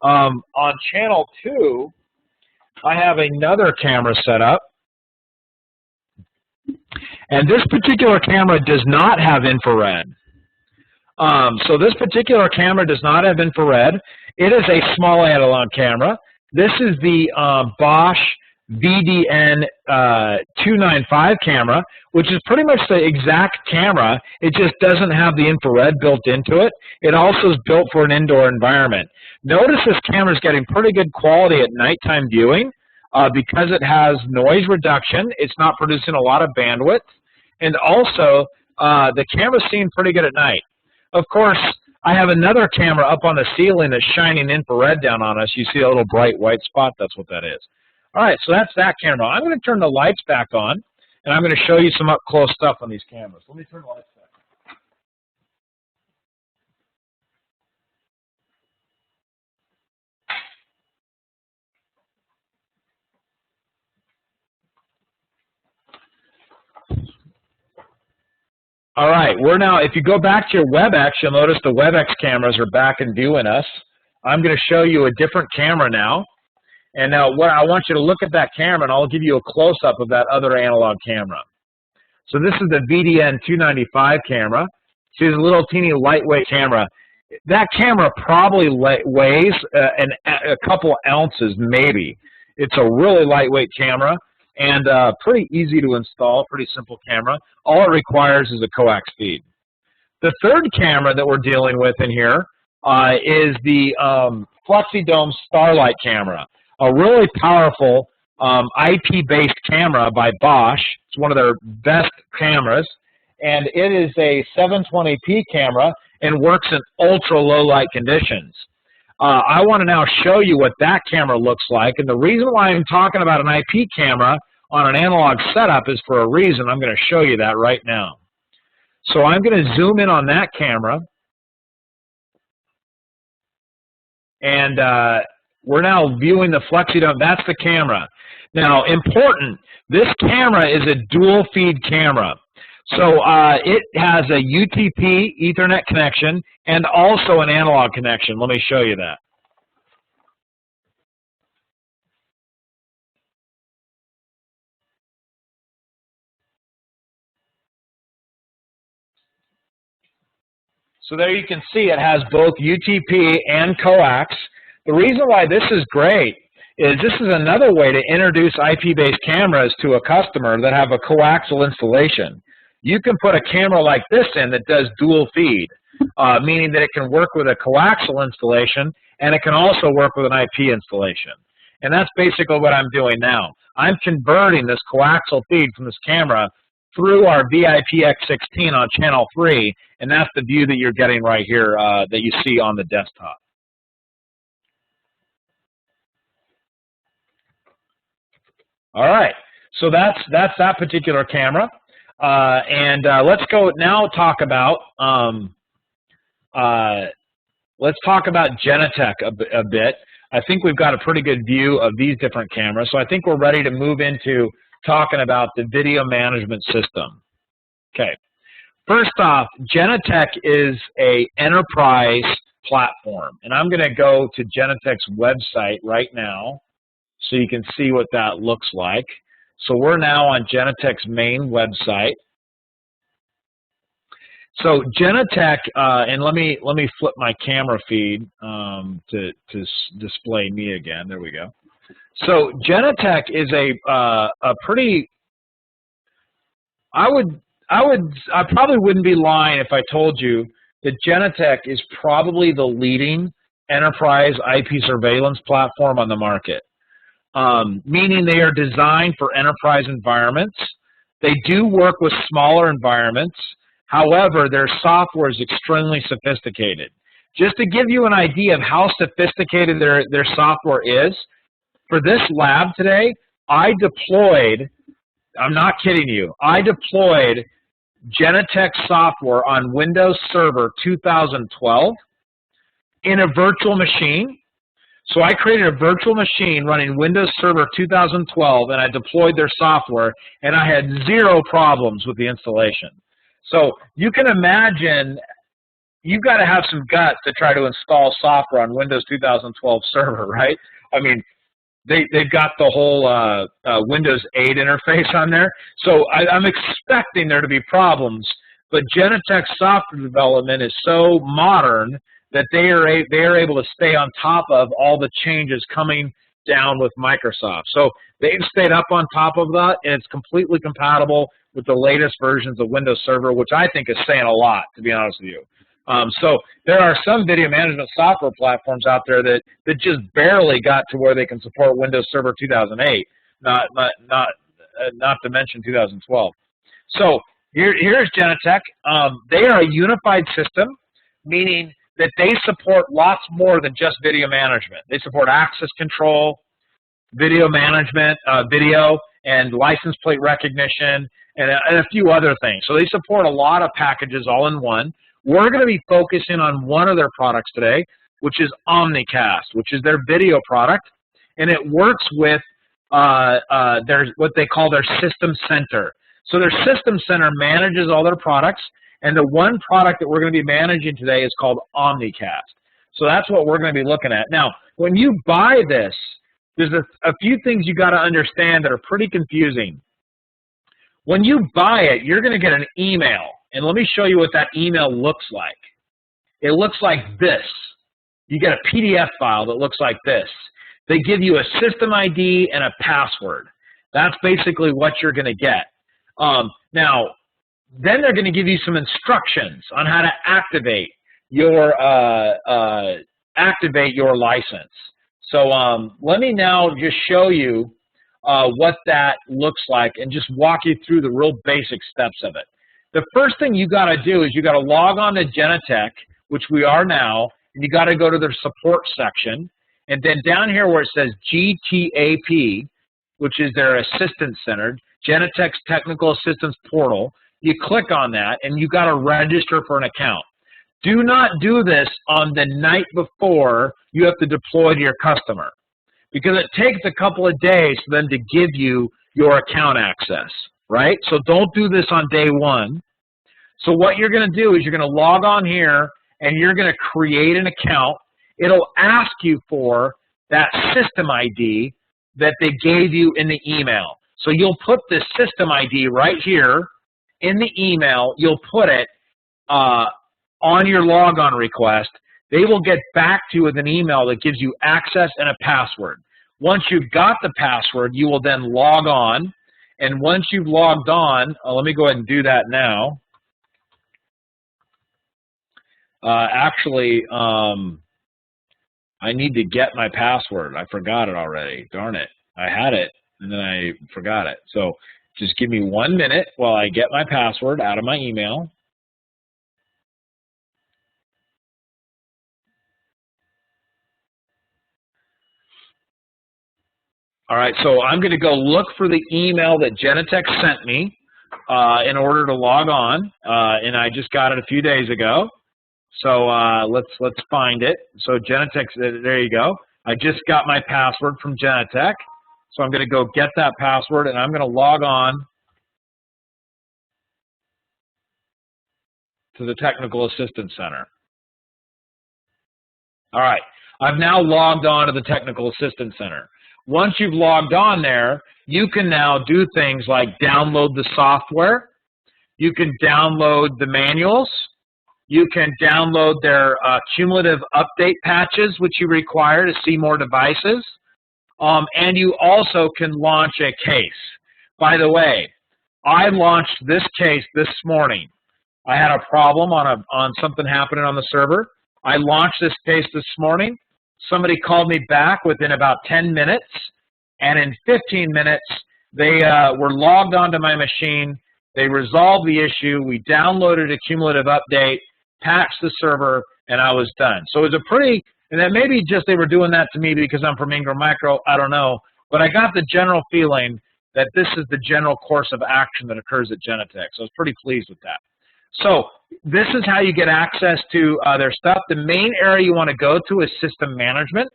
on channel 2, I have another camera set up. And this particular camera does not have infrared. So this particular camera does not have infrared. It is a small analog camera. This is the Bosch VDN 295 camera, which is pretty much the exact camera. It just doesn't have the infrared built into it. It also is built for an indoor environment. Notice this camera is getting pretty good quality at nighttime viewing because it has noise reduction. It's not producing a lot of bandwidth. And also, the camera's seeing pretty good at night. Of course, I have another camera up on the ceiling that's shining infrared down on us. You see a little bright white spot? That's what that is. All right, so that's that camera. I'm going to turn the lights back on, and I'm going to show you some up-close stuff on these cameras. Let me turn the lights back on. All right, we're now, if you go back to your WebEx, you'll notice the WebEx cameras are back and viewing us. I'm going to show you a different camera now. And now what I want you to look at that camera, and I'll give you a close-up of that other analog camera. So this is the VDN 295 camera. See, it's a little teeny lightweight camera. That camera probably weighs a couple ounces, maybe. It's a really lightweight camera and pretty easy to install, pretty simple camera. All it requires is a coax feed. The third camera that we're dealing with in here is the FlexiDome Starlight camera, a really powerful IP-based camera by Bosch. It's one of their best cameras, and it is a 720p camera and works in ultra-low light conditions. I want to now show you what that camera looks like, and the reason why I'm talking about an IP camera on an analog setup is for a reason. I'm going to show you that right now. So I'm going to zoom in on that camera, and we're now viewing the FlexiDome. That's the camera. Now, important, this camera is a dual feed camera. So it has a UTP Ethernet connection and also an analog connection. Let me show you that. So there you can see it has both UTP and coax. The reason why this is great is this is another way to introduce IP-based cameras to a customer that have a coaxial installation. You can put a camera like this in that does dual feed, meaning that it can work with a coaxial installation and it can also work with an IP installation. And that's basically what I'm doing now. I'm converting this coaxial feed from this camera through our VIP X16 on channel 3, and that's the view that you're getting right here that you see on the desktop. All right, so that's that particular camera, and let's go now talk about Genetec a bit. I think we've got a pretty good view of these different cameras, so I think we're ready to move into talking about the video management system. Okay, first off, Genetec is a enterprise platform, and I'm going to go to Genetec's website right now so you can see what that looks like. So we're now on Genetec's main website. So Genetec, and let me flip my camera feed to display me again. There we go. So Genetec is a pretty. I probably wouldn't be lying if I told you that Genetec is probably the leading enterprise IP surveillance platform on the market. Meaning they are designed for enterprise environments. They do work with smaller environments. However, their software is extremely sophisticated. Just to give you an idea of how sophisticated their software is, for this lab today, I deployed, I'm not kidding you, I deployed Genetec software on Windows Server 2012 in a virtual machine. So I created a virtual machine running Windows Server 2012, and I deployed their software, and I had 0 problems with the installation. So you can imagine you've got to have some guts to try to install software on Windows 2012 Server, right? I mean, they've got the whole Windows 8 interface on there. So I'm expecting there to be problems, but Genetec's software development is so modern that they are able to stay on top of all the changes coming down with Microsoft. So they've stayed up on top of that, and it's completely compatible with the latest versions of Windows Server, which I think is saying a lot, to be honest with you. So there are some video management software platforms out there that just barely got to where they can support Windows Server 2008, not to mention 2012. So here's Genetec. They are a unified system, meaning that they support lots more than just video management. They support access control, video management, video and license plate recognition, and a few other things. So they support a lot of packages all in one. We're going to be focusing on one of their products today, which is Omnicast, which is their video product, and it works with what they call their System Center. So their System Center manages all their products, and the one product that we're going to be managing today is called Omnicast. So that's what we're going to be looking at. Now, when you buy this, there's a few things you got to understand that are pretty confusing. When you buy it, you're going to get an email, and let me show you what that email looks like. It looks like this. You get a PDF file that looks like this. They give you a system ID and a password. That's basically what you're going to get. Now, then they're going to give you some instructions on how to activate your license. So let me now just show you what that looks like and just walk you through the real basic steps of it. The first thing you got to do is you got to log on to Genetec, which we are now, and you got to go to their support section, and then down here where it says GTAP, which is their assistance center, Genetec's Technical Assistance Portal, you click on that, and you got to register for an account. Do not do this on the night before you have to deploy to your customer, because it takes a couple of days for them to give you your account access, right? So don't do this on day one. So what you're going to do is you're going to log on here, and you're going to create an account. It'll ask you for that system ID that they gave you in the email. So you'll put this system ID right here in the email. You'll put it on your logon request. They will get back to you with an email that gives you access and a password. Once you've got the password, you will then log on. And once you've logged on, let me go ahead and do that now. Actually, I need to get my password. I forgot it already. Darn it. I had it, and then I forgot it. So just give me 1 minute while I get my password out of my email. All right, so I'm going to go look for the email that Genetec sent me in order to log on, and I just got it a few days ago. So let's find it. So Genetec, there you go. I just got my password from Genetec. So I'm going to go get that password, and I'm going to log on to the Technical Assistance Center. All right, I've now logged on to the Technical Assistance Center. Once you've logged on there, you can now do things like download the software. You can download the manuals. You can download their cumulative update patches, which you require to see more devices. And you also can launch a case. By the way, I launched this case this morning. I had a problem on something happening on the server. I launched this case this morning. Somebody called me back within about 10 minutes, and in 15 minutes, they were logged onto my machine. They resolved the issue. We downloaded a cumulative update, patched the server, and I was done. So it was a pretty, and then maybe just they were doing that to me because I'm from Ingram Micro, I don't know. But I got the general feeling that this is the general course of action that occurs at Genetec. So I was pretty pleased with that. So this is how you get access to their stuff. The main area you want to go to is system management.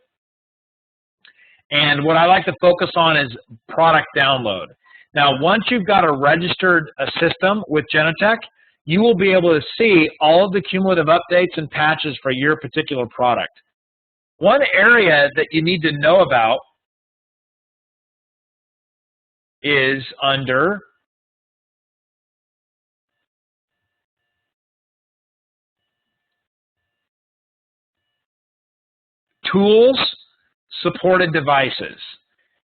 And what I like to focus on is product download. Now, once you've got a registered system with Genetec, you will be able to see all of the cumulative updates and patches for your particular product. One area that you need to know about is under Tools, Supported Devices.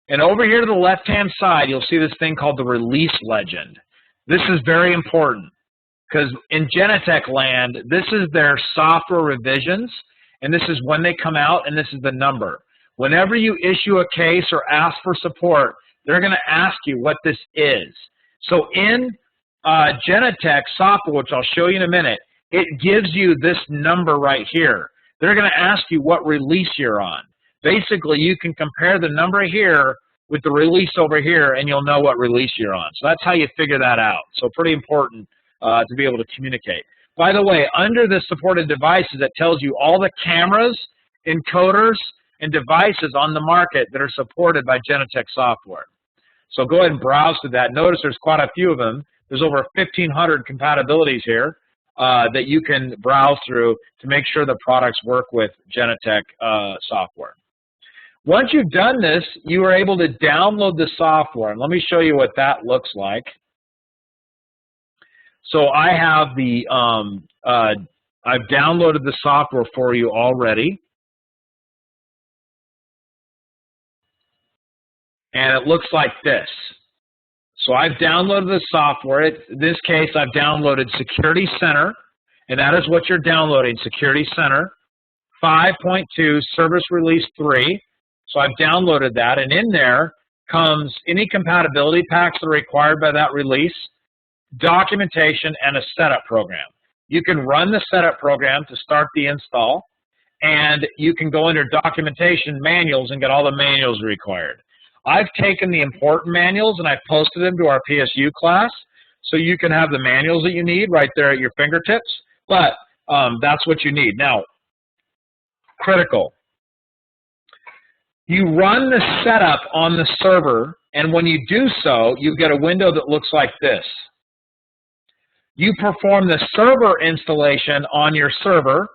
And over here to the left-hand side, you'll see this thing called the Release Legend. This is very important because in Genetec land, this is their software revisions, and this is when they come out, and this is the number. Whenever you issue a case or ask for support, they're going to ask you what this is. So in Genetec software, which I'll show you in a minute, it gives you this number right here. They're going to ask you what release you're on. Basically, you can compare the number here with the release over here, and you'll know what release you're on. So that's how you figure that out. So pretty important to be able to communicate. By the way, under the supported devices, it tells you all the cameras, encoders, and devices on the market that are supported by Genetec software. So go ahead and browse to that. Notice there's quite a few of them. There's over 1,500 compatibilities here that you can browse through to make sure the products work with Genetec software. Once you've done this, you are able to download the software. And let me show you what that looks like. So I have the, I've downloaded the software for you already. And it looks like this. So I've downloaded the software. In this case, I've downloaded Security Center, and that is what you're downloading, Security Center 5.2 Service Release 3. So I've downloaded that, and in there comes any compatibility packs that are required by that release, documentation, and a setup program. You can run the setup program to start the install, and you can go under documentation manuals and get all the manuals required. I've taken the important manuals and I've posted them to our PSU class, so you can have the manuals that you need right there at your fingertips, but that's what you need. Now, critical. You run the setup on the server, and when you do so, you get a window that looks like this. You perform the server installation on your server,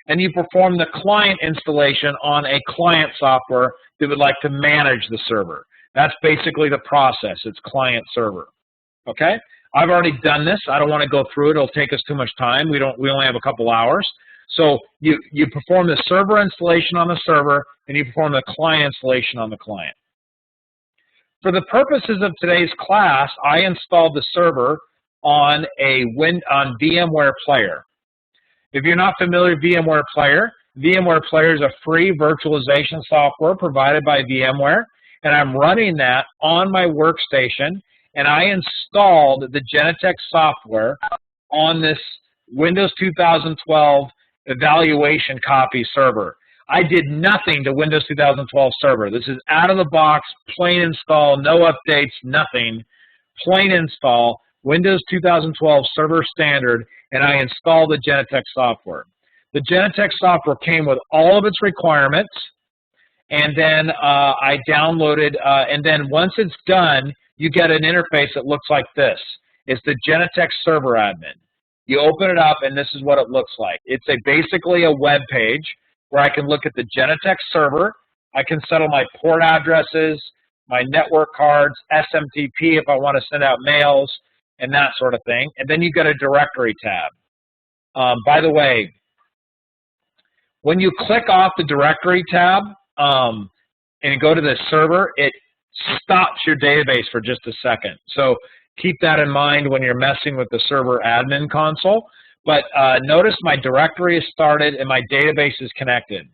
and you perform the client installation on a client software that would like to manage the server. That's basically the process. It's client server. Okay? I've already done this. I don't want to go through it. It'll take us too much time. We only have a couple hours. So you perform the server installation on the server, and you perform the client installation on the client. For the purposes of today's class, I installed the server on VMware Player. If you're not familiar with VMware Player is a free virtualization software provided by VMware, and I'm running that on my workstation, and I installed the Genetec software on this Windows 2012 evaluation copy server. I did nothing to Windows 2012 Server. This is out of the box, plain install, no updates, nothing. Plain install, Windows 2012 Server Standard, and I installed the Genetec software. The Genetec software came with all of its requirements, and then I downloaded, and then once it's done, you get an interface that looks like this. It's the Genetec Server Admin. You open it up, and this is what it looks like. It's basically a web page where I can look at the Genetec server. I can settle my port addresses, my network cards, SMTP if I want to send out mails, and that sort of thing. And then you get a directory tab. By the way, when you click off the directory tab and go to the server, it stops your database for just a second. So keep that in mind when you're messing with the server admin console. But notice my directory is started and my database is connected.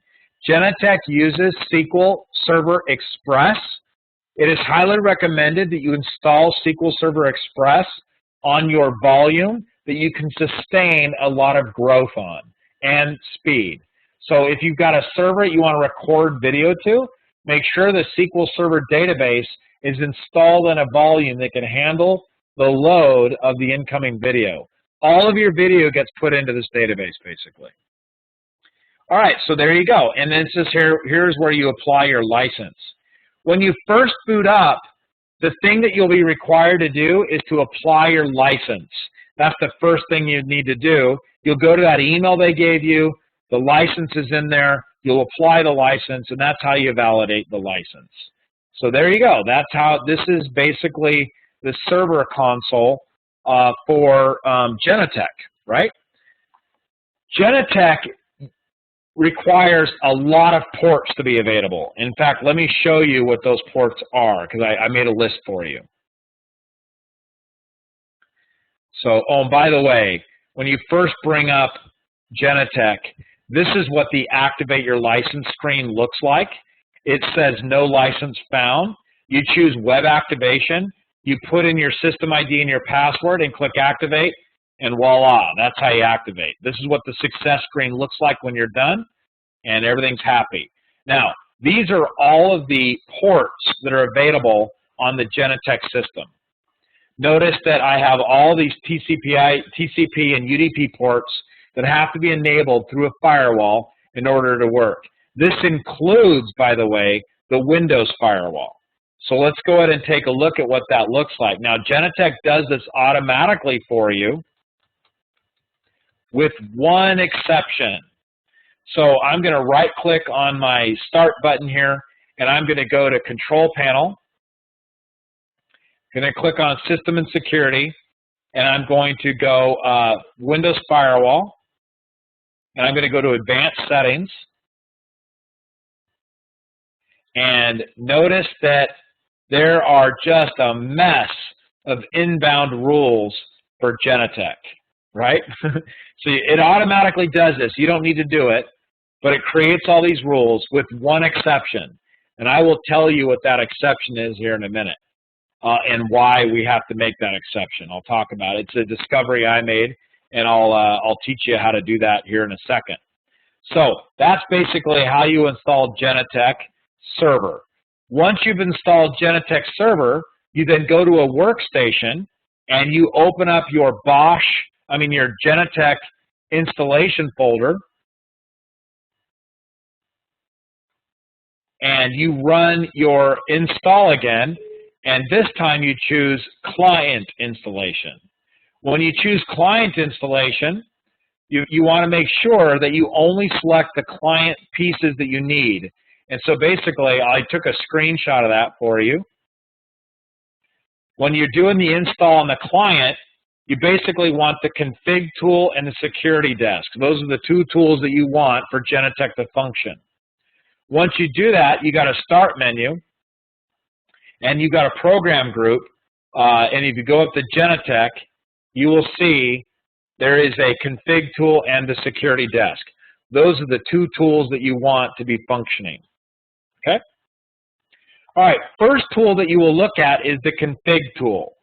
Genetec uses SQL Server Express. It is highly recommended that you install SQL Server Express on your volume that you can sustain a lot of growth on and speed. So if you've got a server you want to record video to, make sure the SQL Server database is installed in a volume that can handle the load of the incoming video. All of your video gets put into this database, basically. All right, so there you go. And then it says here's where you apply your license. When you first boot up, the thing that you'll be required to do is to apply your license. That's the first thing you need to do. You'll go to that email they gave you. The license is in there. You'll apply the license, and that's how you validate the license. So there you go. That's how this is basically the server console for Genetec, right? Genetec requires a lot of ports to be available. In fact, let me show you what those ports are, because I made a list for you. So, oh, and by the way, when you first bring up Genetec, this is what the Activate Your License screen looks like. It says No License Found. You choose Web Activation. You put in your system ID and your password and click Activate, and voila, that's how you activate. This is what the success screen looks like when you're done, and everything's happy. Now, these are all of the ports that are available on the Genetec system. Notice that I have all these TCP and UDP ports that have to be enabled through a firewall in order to work. This includes, by the way, the Windows firewall. So let's go ahead and take a look at what that looks like. Now, Genetec does this automatically for you with one exception. So I'm going to right-click on my Start button here, and I'm going to go to Control Panel. I'm going to click on System and Security, and I'm going to go Windows Firewall, and I'm going to go to Advanced Settings. And notice that there are just a mess of inbound rules for Genetec, right? So it automatically does this. You don't need to do it, but it creates all these rules with one exception. And I will tell you what that exception is here in a minute and why we have to make that exception. I'll talk about it. It's a discovery I made, and I'll teach you how to do that here in a second. So that's basically how you install Genetec Server. Once you've installed Genetec Server, you then go to a workstation and you open up your your Genetec installation folder, and you run your install again, and this time you choose client installation. When you choose client installation, you want to make sure that you only select the client pieces that you need. And so basically, I took a screenshot of that for you. When you're doing the install on the client, you basically want the config tool and the security desk. Those are the two tools that you want for Genetec to function. Once you do that, you got a start menu, and you got a program group. And if you go up to Genetec, you will see there is a config tool and the security desk. Those are the two tools that you want to be functioning. Okay? All right, first tool that you will look at is the config tool.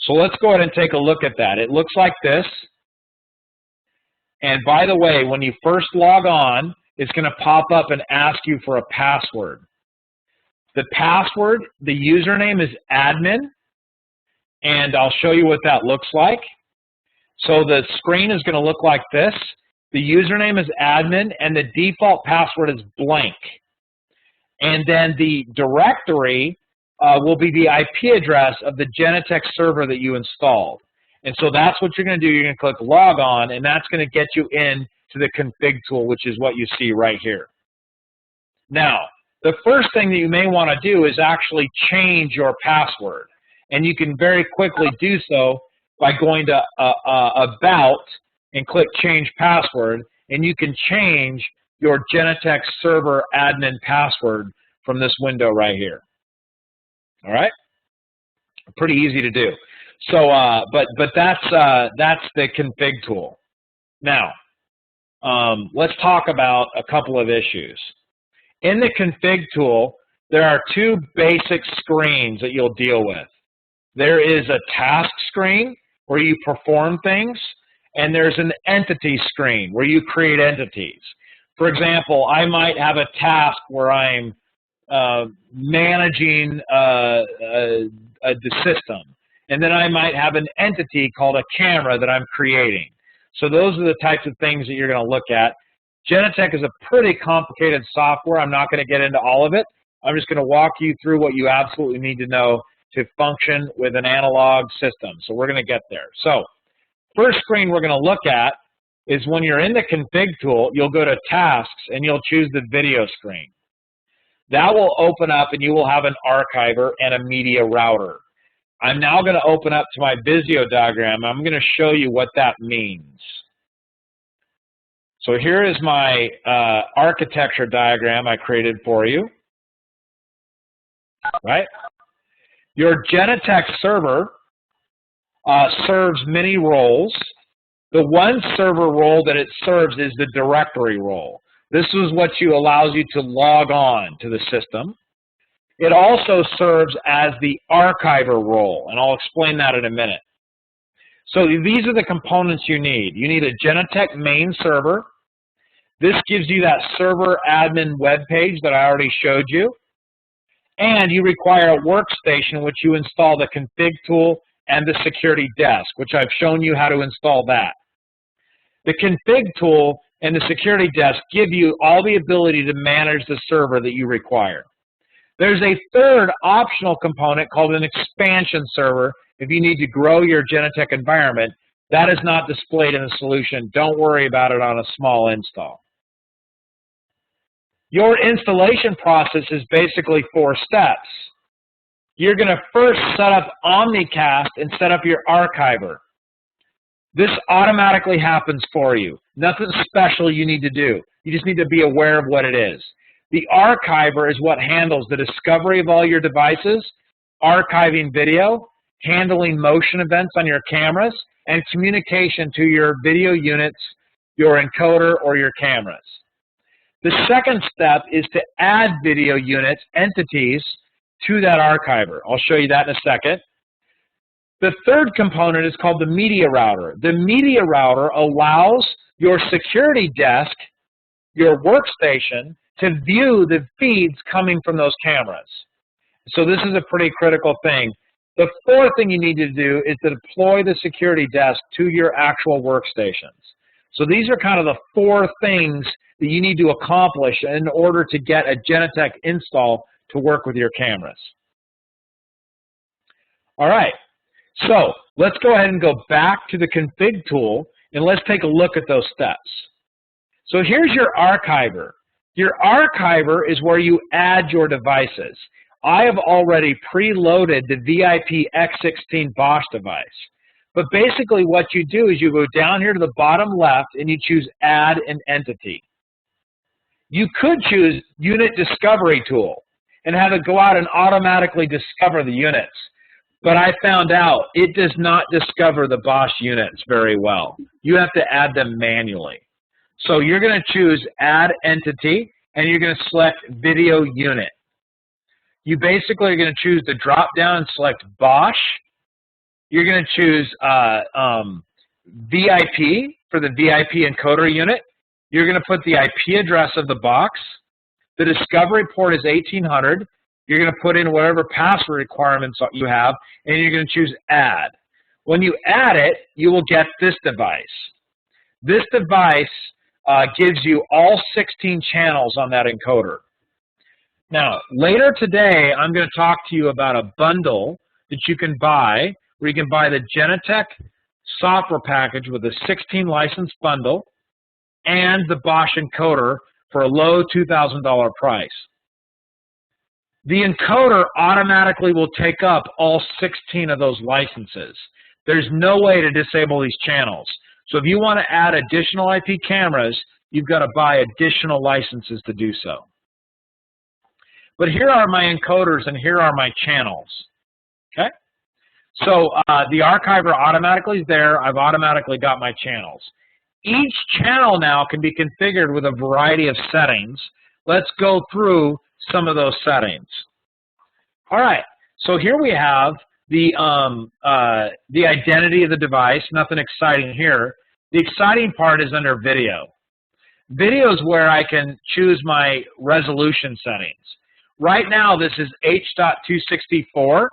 So let's go ahead and take a look at that. It looks like this. And by the way, when you first log on, it's going to pop up and ask you for a password. The password, the username is admin, and I'll show you what that looks like. So the screen is going to look like this. The username is admin, and the default password is blank. And then the directory will be the IP address of the Genetec server that you installed. And so that's what you're going to do. You're going to click log on, and that's going to get you in to the config tool, which is what you see right here. Now, the first thing that you may want to do is actually change your password. And you can very quickly do so by going to About and click Change Password, and you can change your Genetec server admin password from this window right here. All right? Pretty easy to do. So, but that's the config tool. Now, let's talk about a couple of issues. In the config tool, there are two basic screens that you'll deal with. There is a task screen where you perform things, and there's an entity screen where you create entities. For example, I might have a task where I'm managing the system, and then I might have an entity called a camera that I'm creating. So those are the types of things that you're going to look at. Genetec is a pretty complicated software. I'm not going to get into all of it. I'm just going to walk you through what you absolutely need to know to function with an analog system. So we're going to get there. So first screen we're going to look at is when you're in the config tool, you'll go to tasks and you'll choose the video screen. That will open up and you will have an archiver and a media router. I'm now going to open up to my Visio diagram. I'm going to show you what that means. So here is my architecture diagram I created for you. Right? Your Genetec server serves many roles. The one server role that it serves is the directory role. This is what allows you to log on to the system. It also serves as the archiver role, and I'll explain that in a minute. So these are the components you need. You need a Genetec main server. This gives you that server admin web page that I already showed you. And you require a workstation, which you install the config tool and the security desk, which I've shown you how to install that. The config tool and the security desk give you all the ability to manage the server that you require. There's a third optional component called an expansion server if you need to grow your Genetec environment. That is not displayed in the solution. Don't worry about it on a small install. Your installation process is basically 4 steps. You're going to first set up Omnicast and set up your archiver. This automatically happens for you. Nothing special you need to do. You just need to be aware of what it is. The archiver is what handles the discovery of all your devices, archiving video, handling motion events on your cameras, and communication to your video units, your encoder, or your cameras. The second step is to add video units, entities, to that archiver. I'll show you that in a second. The third component is called the media router. The media router allows your security desk, your workstation, to view the feeds coming from those cameras. So this is a pretty critical thing. The fourth thing you need to do is to deploy the security desk to your actual workstations. So these are kind of the 4 things that you need to accomplish in order to get a Genetec install to work with your cameras. All right, so let's go ahead and go back to the config tool and let's take a look at those steps. So here's your archiver. Your archiver is where you add your devices. I have already preloaded the VIP X16 Bosch device. But basically what you do is you go down here to the bottom left and you choose Add an Entity. You could choose Unit Discovery Tool and have it go out and automatically discover the units. But I found out it does not discover the Bosch units very well. You have to add them manually. So you're going to choose Add Entity, and you're going to select Video Unit. You basically are going to choose the drop-down and select Bosch. You're going to choose VIP for the VIP encoder unit. You're going to put the IP address of the box. The discovery port is 1800. You're going to put in whatever password requirements you have, and you're going to choose Add. When you add it, you will get this device. This device gives you all 16 channels on that encoder. Now, later today, I'm going to talk to you about a bundle that you can buy, where you can buy the Genetec software package with a 16 license bundle and the Bosch encoder for a low $2,000 price. The encoder automatically will take up all 16 of those licenses. There's no way to disable these channels. So if you want to add additional IP cameras, you've got to buy additional licenses to do so. But here are my encoders and here are my channels. Okay? So the archiver automatically is there. I've automatically got my channels. Each channel now can be configured with a variety of settings. Let's go through some of those settings. All right, so here we have the identity of the device. Nothing exciting here. The exciting part is under video. Video is where I can choose my resolution settings. Right now, this is H.264,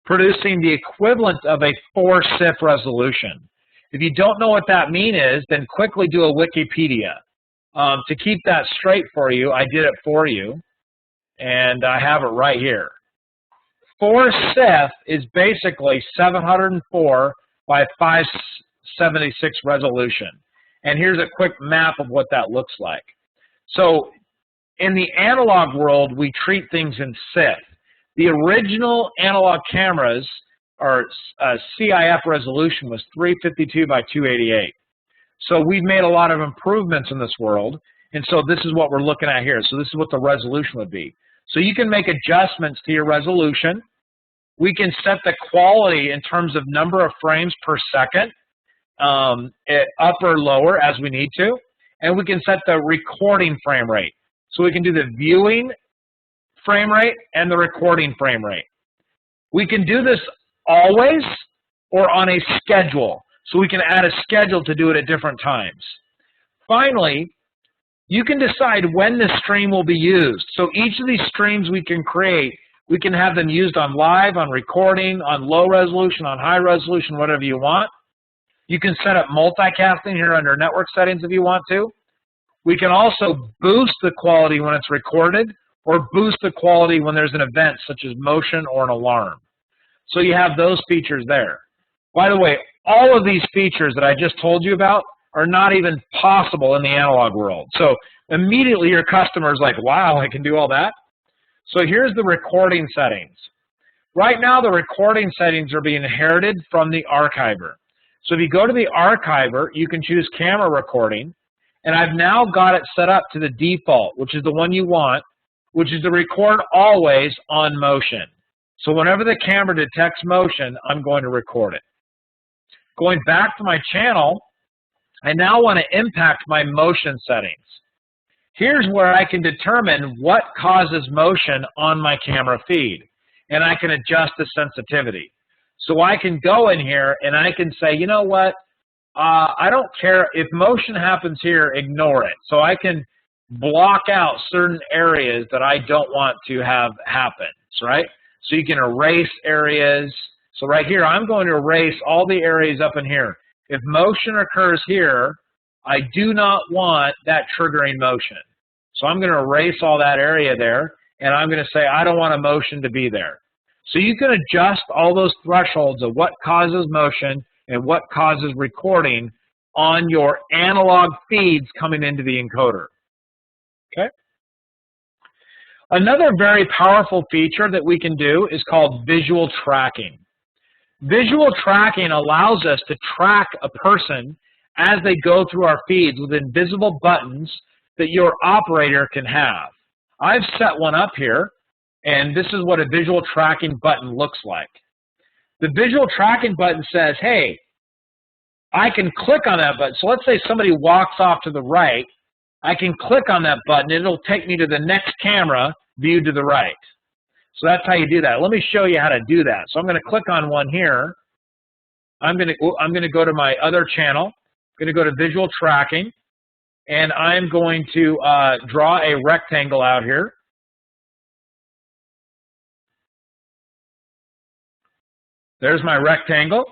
producing the equivalent of a 4 CIF resolution. If you don't know what that means, then quickly do a Wikipedia. To keep that straight for you, I did it for you, and I have it right here. 4 CIF is basically 704 by 576 resolution. And here's a quick map of what that looks like. So in the analog world, we treat things in CIF. The original analog cameras, or CIF resolution, was 352 by 288. So we've made a lot of improvements in this world, and so this is what we're looking at here. So this is what the resolution would be. So you can make adjustments to your resolution. We can set the quality in terms of number of frames per second, up or lower as we need to, and we can set the recording frame rate. So we can do the viewing frame rate and the recording frame rate. We can do this always or on a schedule. So we can add a schedule to do it at different times. Finally, you can decide when the stream will be used. So each of these streams we can create, we can have them used on live, on recording, on low resolution, on high resolution, whatever you want. You can set up multicasting here under network settings if you want to. We can also boost the quality when it's recorded, or boost the quality when there's an event such as motion or an alarm. So you have those features there. By the way, all of these features that I just told you about are not even possible in the analog world. So immediately your customer's like, wow, I can do all that? So here's the recording settings. Right now the recording settings are being inherited from the archiver. So if you go to the archiver, you can choose camera recording, and I've now got it set up to the default, which is the one you want, which is to record always on motion. So whenever the camera detects motion, I'm going to record it. Going back to my channel, I now want to impact my motion settings. Here's where I can determine what causes motion on my camera feed, and I can adjust the sensitivity. So I can go in here and I can say, you know what, I don't care if motion happens here, ignore it. So I can block out certain areas that I don't want to have happen, right? So you can erase areas. So right here, I'm going to erase all the areas up in here. If motion occurs here, I do not want that triggering motion. So I'm going to erase all that area there, and I'm going to say I don't want a motion to be there. So you can adjust all those thresholds of what causes motion and what causes recording on your analog feeds coming into the encoder. Okay? Another very powerful feature that we can do is called visual tracking. Visual tracking allows us to track a person as they go through our feeds with invisible buttons that your operator can have. I've set one up here, and this is what a visual tracking button looks like. The visual tracking button says, hey, I can click on that button. So let's say somebody walks off to the right. I can click on that button, and it'll take me to the next camera viewed to the right. So that's how you do that. Let me show you how to do that. So I'm going to click on one here. I'm going to go to my other channel. I'm going to go to visual tracking, and I'm going to draw a rectangle out here. There's my rectangle.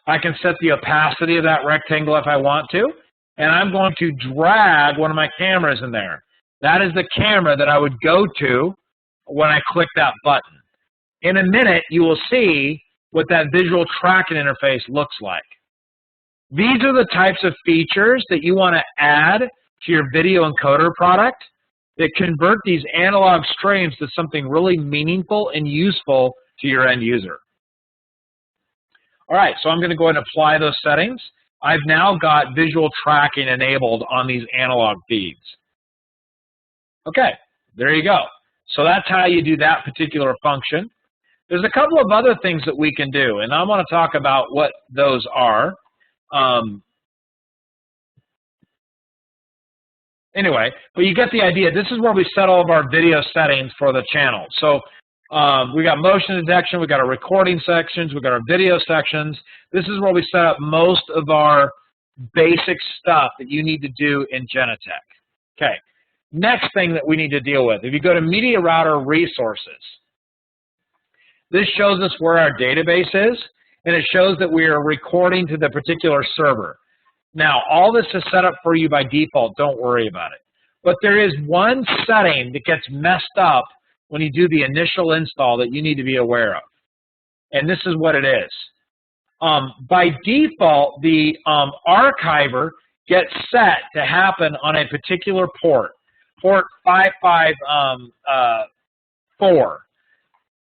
I can set the opacity of that rectangle if I want to, and I'm going to drag one of my cameras in there. That is the camera that I would go to when I click that button. In a minute, you will see what that visual tracking interface looks like. These are the types of features that you want to add to your video encoder product that convert these analog streams to something really meaningful and useful to your end user. All right, so I'm going to go ahead and apply those settings. I've now got visual tracking enabled on these analog feeds. Okay, there you go. So that's how you do that particular function. There's a couple of other things that we can do, and I want to talk about what those are. Anyway, but you get the idea. This is where we set all of our video settings for the channel. So we got motion detection, we got our recording sections, we got our video sections. This is where we set up most of our basic stuff that you need to do in Genetec. Okay, next thing that we need to deal with. If you go to Media Router Resources, this shows us where our database is, and it shows that we are recording to the particular server. Now, all this is set up for you by default. Don't worry about it. But there is one setting that gets messed up when you do the initial install that you need to be aware of. And this is what it is. By default, the archiver gets set to happen on a particular port, port 554.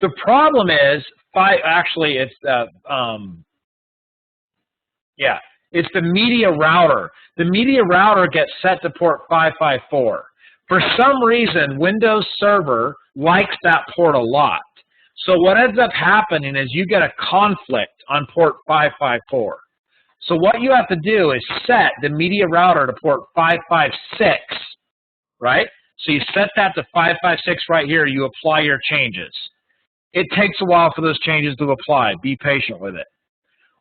The problem is, it's the media router. The media router gets set to port 554. For some reason, Windows Server likes that port a lot. So what ends up happening is you get a conflict on port 554. So what you have to do is set the media router to port 556, right? So you set that to 556 right here. You apply your changes. It takes a while for those changes to apply. Be patient with it.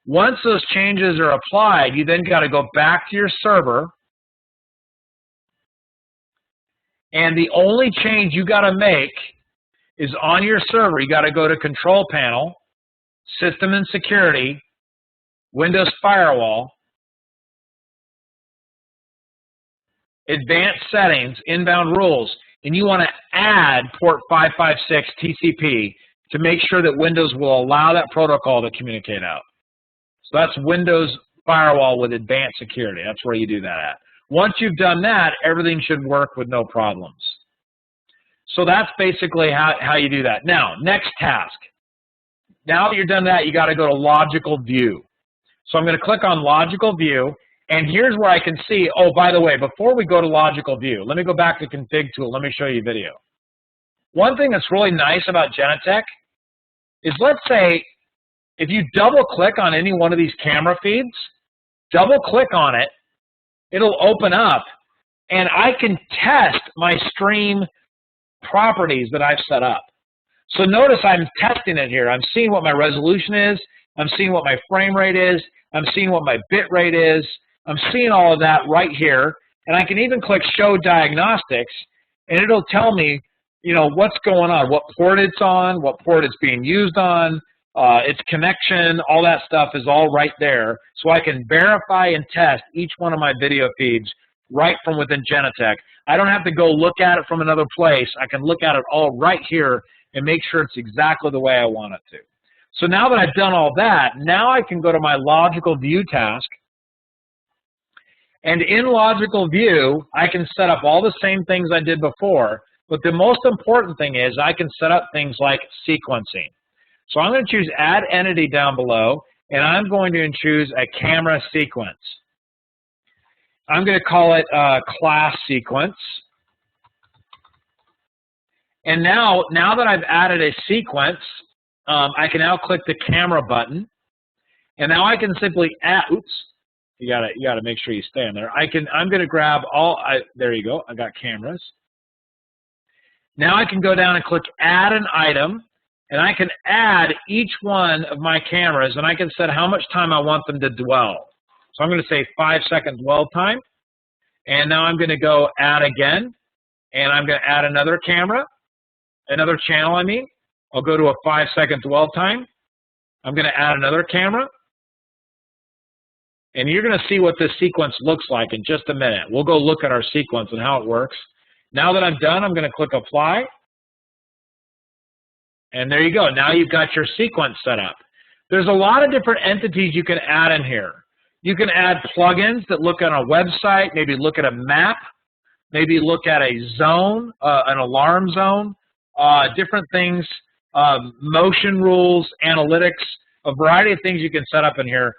Once those changes are applied, you then got to go back to your server, and the only change you got to make is on your server. You got to go to Control Panel, System and Security, Windows Firewall, Advanced Settings, Inbound Rules, and you want to add port 556 TCP to make sure that Windows will allow that protocol to communicate out. So that's Windows Firewall with Advanced Security. That's where you do that at. Once you've done that, everything should work with no problems. So that's basically how you do that. Now, next task. Now that you're done that, you got to go to Logical View. So I'm going to click on Logical View, and here's where I can see, oh, by the way, before we go to Logical View, let me go back to Config Tool. Let me show you video. One thing that's really nice about Genetec is, let's say, if you double-click on any one of these camera feeds, double-click on it, it'll open up, and I can test my stream properties that I've set up. So notice I'm testing it here. I'm seeing what my resolution is. I'm seeing what my frame rate is. I'm seeing what my bit rate is. I'm seeing all of that right here, and I can even click Show Diagnostics, and it'll tell me, you know, what's going on, what port it's on, what port it's being used on, its connection, all that stuff is all right there. So I can verify and test each one of my video feeds right from within Genetec. I don't have to go look at it from another place. I can look at it all right here and make sure it's exactly the way I want it to. So now that I've done all that, now I can go to my Logical View task. And in Logical View, I can set up all the same things I did before, but the most important thing is I can set up things like sequencing. So I'm going to choose Add Entity down below, and I'm going to choose a camera sequence. I'm going to call it Class Sequence. And now that I've added a sequence, I can now click the camera button, and now I can simply add. Oops, you gotta make sure you stay in there. I'm going to grab all. There you go. I got cameras. Now I can go down and click Add an Item, and I can add each one of my cameras, and I can set how much time I want them to dwell. So I'm going to say 5-second dwell time. And now I'm going to go add again, and I'm going to add another camera, another channel, I mean. I'll go to a 5-second dwell time. I'm going to add another camera. And you're going to see what this sequence looks like in just a minute. We'll go look at our sequence and how it works. Now that I'm done, I'm going to click Apply. And there you go. Now you've got your sequence set up. There's a lot of different entities you can add in here. You can add plugins that look on a website, maybe look at a map, maybe look at a zone, an alarm zone, different things, motion rules, analytics, a variety of things you can set up in here.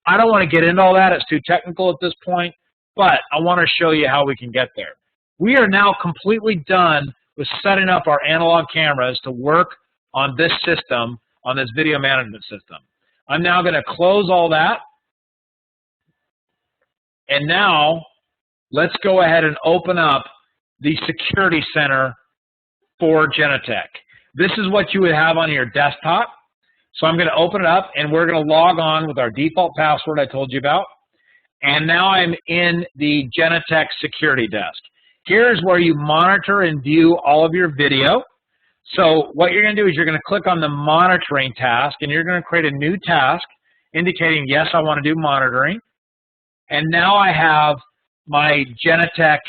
I don't want to get into all that. It's too technical at this point, but I want to show you how we can get there. We are now completely done with setting up our analog cameras to work on this system, on this video management system. I'm now going to close all that. And now let's go ahead and open up the Security Center for Genetec. This is what you would have on your desktop. So I'm going to open it up, and we're going to log on with our default password I told you about. And now I'm in the Genetec Security Desk. Here's where you monitor and view all of your video. So what you're going to do is you're going to click on the monitoring task, and you're going to create a new task indicating, yes, I want to do monitoring. And now I have my Genetec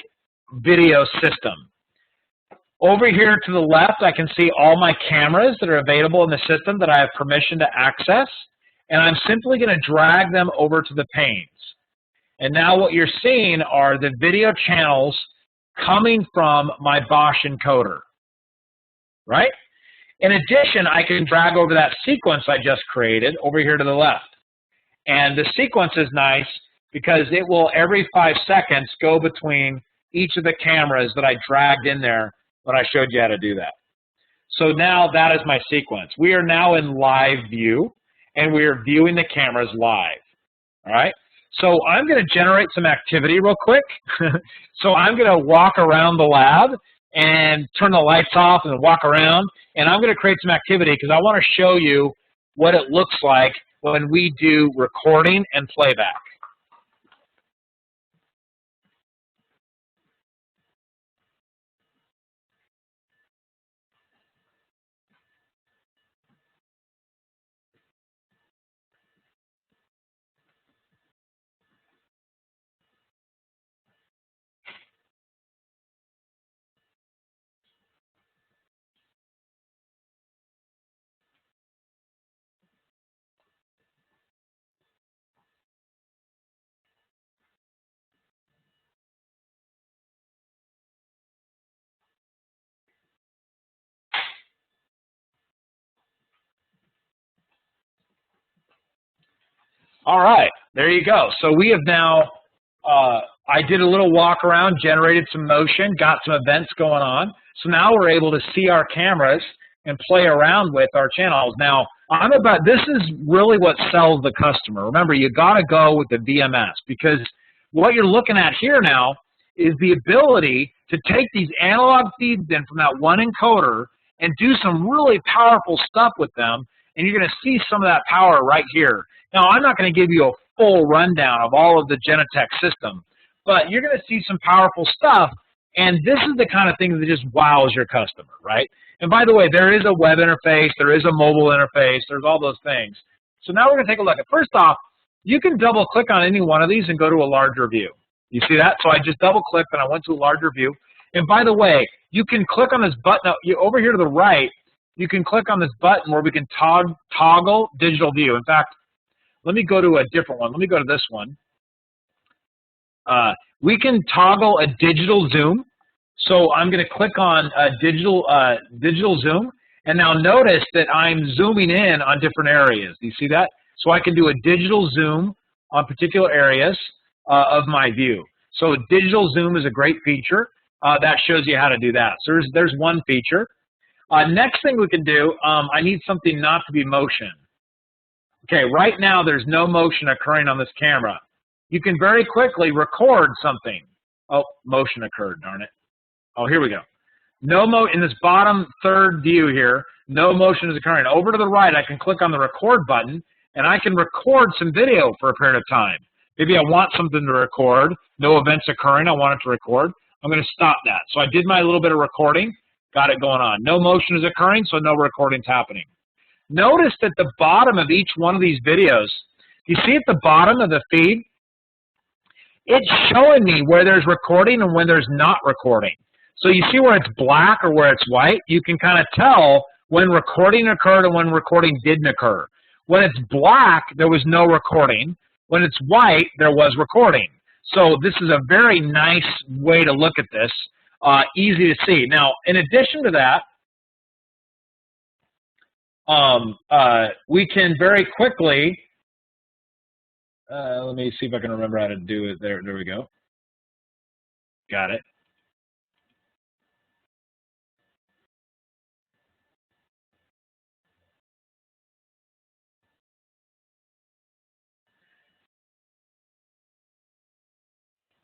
video system. Over here to the left, I can see all my cameras that are available in the system that I have permission to access, and I'm simply going to drag them over to the panes. And now what you're seeing are the video channels coming from my Bosch encoder, right? In addition, I can drag over that sequence I just created over here to the left. And the sequence is nice because it will, every 5 seconds, go between each of the cameras that I dragged in there when I showed you how to do that. So now that is my sequence. We are now in live view, and we are viewing the cameras live, all right? So I'm going to generate some activity real quick. So I'm going to walk around the lab and turn the lights off and walk around, and I'm going to create some activity because I want to show you what it looks like when we do recording and playback. All right, there you go. So we have now, I did a little walk around, generated some motion, got some events going on. So now we're able to see our cameras and play around with our channels. Now, this is really what sells the customer. Remember, you got to go with the VMS because what you're looking at here now is the ability to take these analog feeds in from that one encoder and do some really powerful stuff with them, and you're going to see some of that power right here. Now, I'm not going to give you a full rundown of all of the Genetec system, but you're going to see some powerful stuff, and this is the kind of thing that just wows your customer, right? And by the way, there is a web interface, there is a mobile interface, there's all those things. So now we're going to take a look at, first off, you can double-click on any one of these and go to a larger view. You see that? So I just double-clicked and I went to a larger view. And by the way, you can click on this button over here to the right. You can click on this button where we can toggle digital view. In fact, let me go to a different one. Let me go to this one. We can toggle a digital zoom. So I'm going to click on digital zoom. And now notice that I'm zooming in on different areas. Do you see that? So I can do a digital zoom on particular areas of my view. So digital zoom is a great feature. That shows you how to do that. So there's one feature. Next thing we can do, I need something not to be motion. Okay, right now there's no motion occurring on this camera. You can very quickly record something. Oh, motion occurred, darn it. Oh, here we go. In this bottom third view here, no motion is occurring. Over to the right, I can click on the record button, and I can record some video for a period of time. Maybe I want something to record, no events occurring, I want it to record. I'm going to stop that. So I did my little bit of recording, got it going on. No motion is occurring, so no recording's happening. Notice at the bottom of each one of these videos, you see at the bottom of the feed, it's showing me where there's recording and when there's not recording. So you see where it's black or where it's white, you can kind of tell when recording occurred and when recording didn't occur. When it's black, there was no recording. When it's white, there was recording. So this is a very nice way to look at this, easy to see. Now, in addition to that, we can very quickly, let me see if I can remember how to do it. There we go. Got it.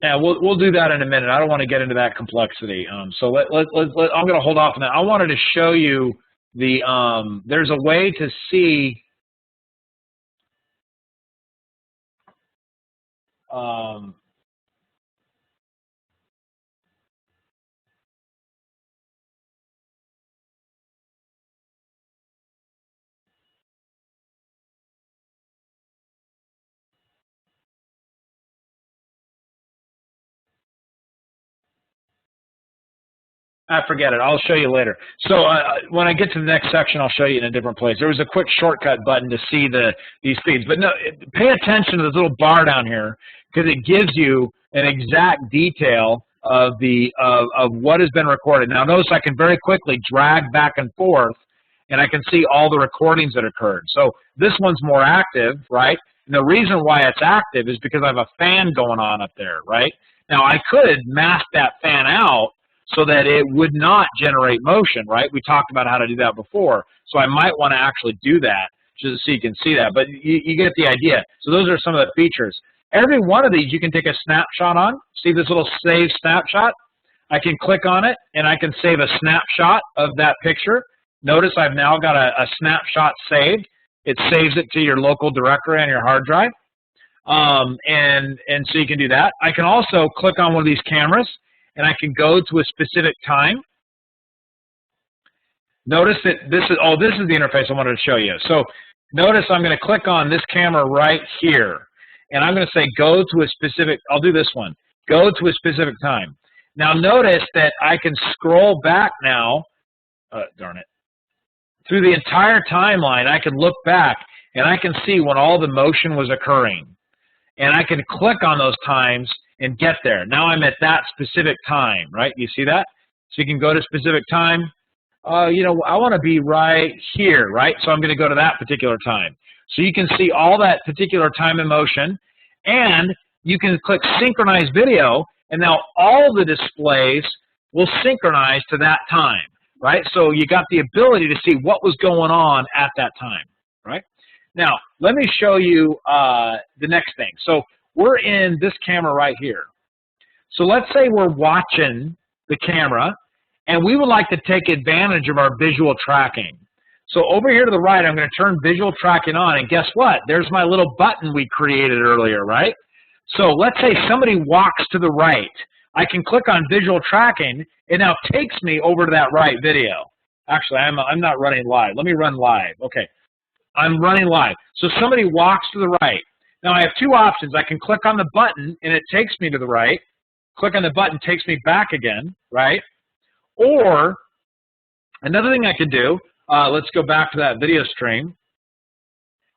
Yeah, we'll do that in a minute. I don't want to get into that complexity. So I'm going to hold off on that. I wanted to show you the there's a way to see I forget it. I'll show you later. So when I get to the next section, I'll show you in a different place. There was a quick shortcut button to see these feeds. But no, pay attention to this little bar down here because it gives you an exact detail of what has been recorded. Now notice I can very quickly drag back and forth and I can see all the recordings that occurred. So this one's more active, right? And the reason why it's active is because I have a fan going on up there, right? Now I could mask that fan out so that it would not generate motion, right? We talked about how to do that before. So I might want to actually do that just so you can see that. But you get the idea. So those are some of the features. Every one of these you can take a snapshot on. See this little save snapshot? I can click on it and I can save a snapshot of that picture. Notice I've now got a snapshot saved. It saves it to your local directory on your hard drive. And so you can do that. I can also click on one of these cameras and I can go to a specific time. Notice that this is the interface I wanted to show you. So notice I'm going to click on this camera right here. And I'm going to say go to a specific, I'll do this one, go to a specific time. Now notice that I can scroll back now, darn it, through the entire timeline. I can look back and I can see when all the motion was occurring. And I can click on those times and get there. Now I'm at that specific time, right? You see that? So you can go to specific time. You know, I want to be right here, right? So I'm going to go to that particular time. So you can see all that particular time in motion, and you can click synchronize video, and now all the displays will synchronize to that time, right? So you got the ability to see what was going on at that time, right? Now, let me show you the next thing. So we're in this camera right here. So let's say we're watching the camera, and we would like to take advantage of our visual tracking. So over here to the right, I'm going to turn visual tracking on, and guess what? There's my little button we created earlier, right? So let's say somebody walks to the right. I can click on visual tracking. It now takes me over to that right video. Actually, I'm not running live. Let me run live. Okay, I'm running live. So somebody walks to the right. Now I have two options. I can click on the button, and it takes me to the right. Click on the button, takes me back again, right? Or another thing I could do, let's go back to that video stream.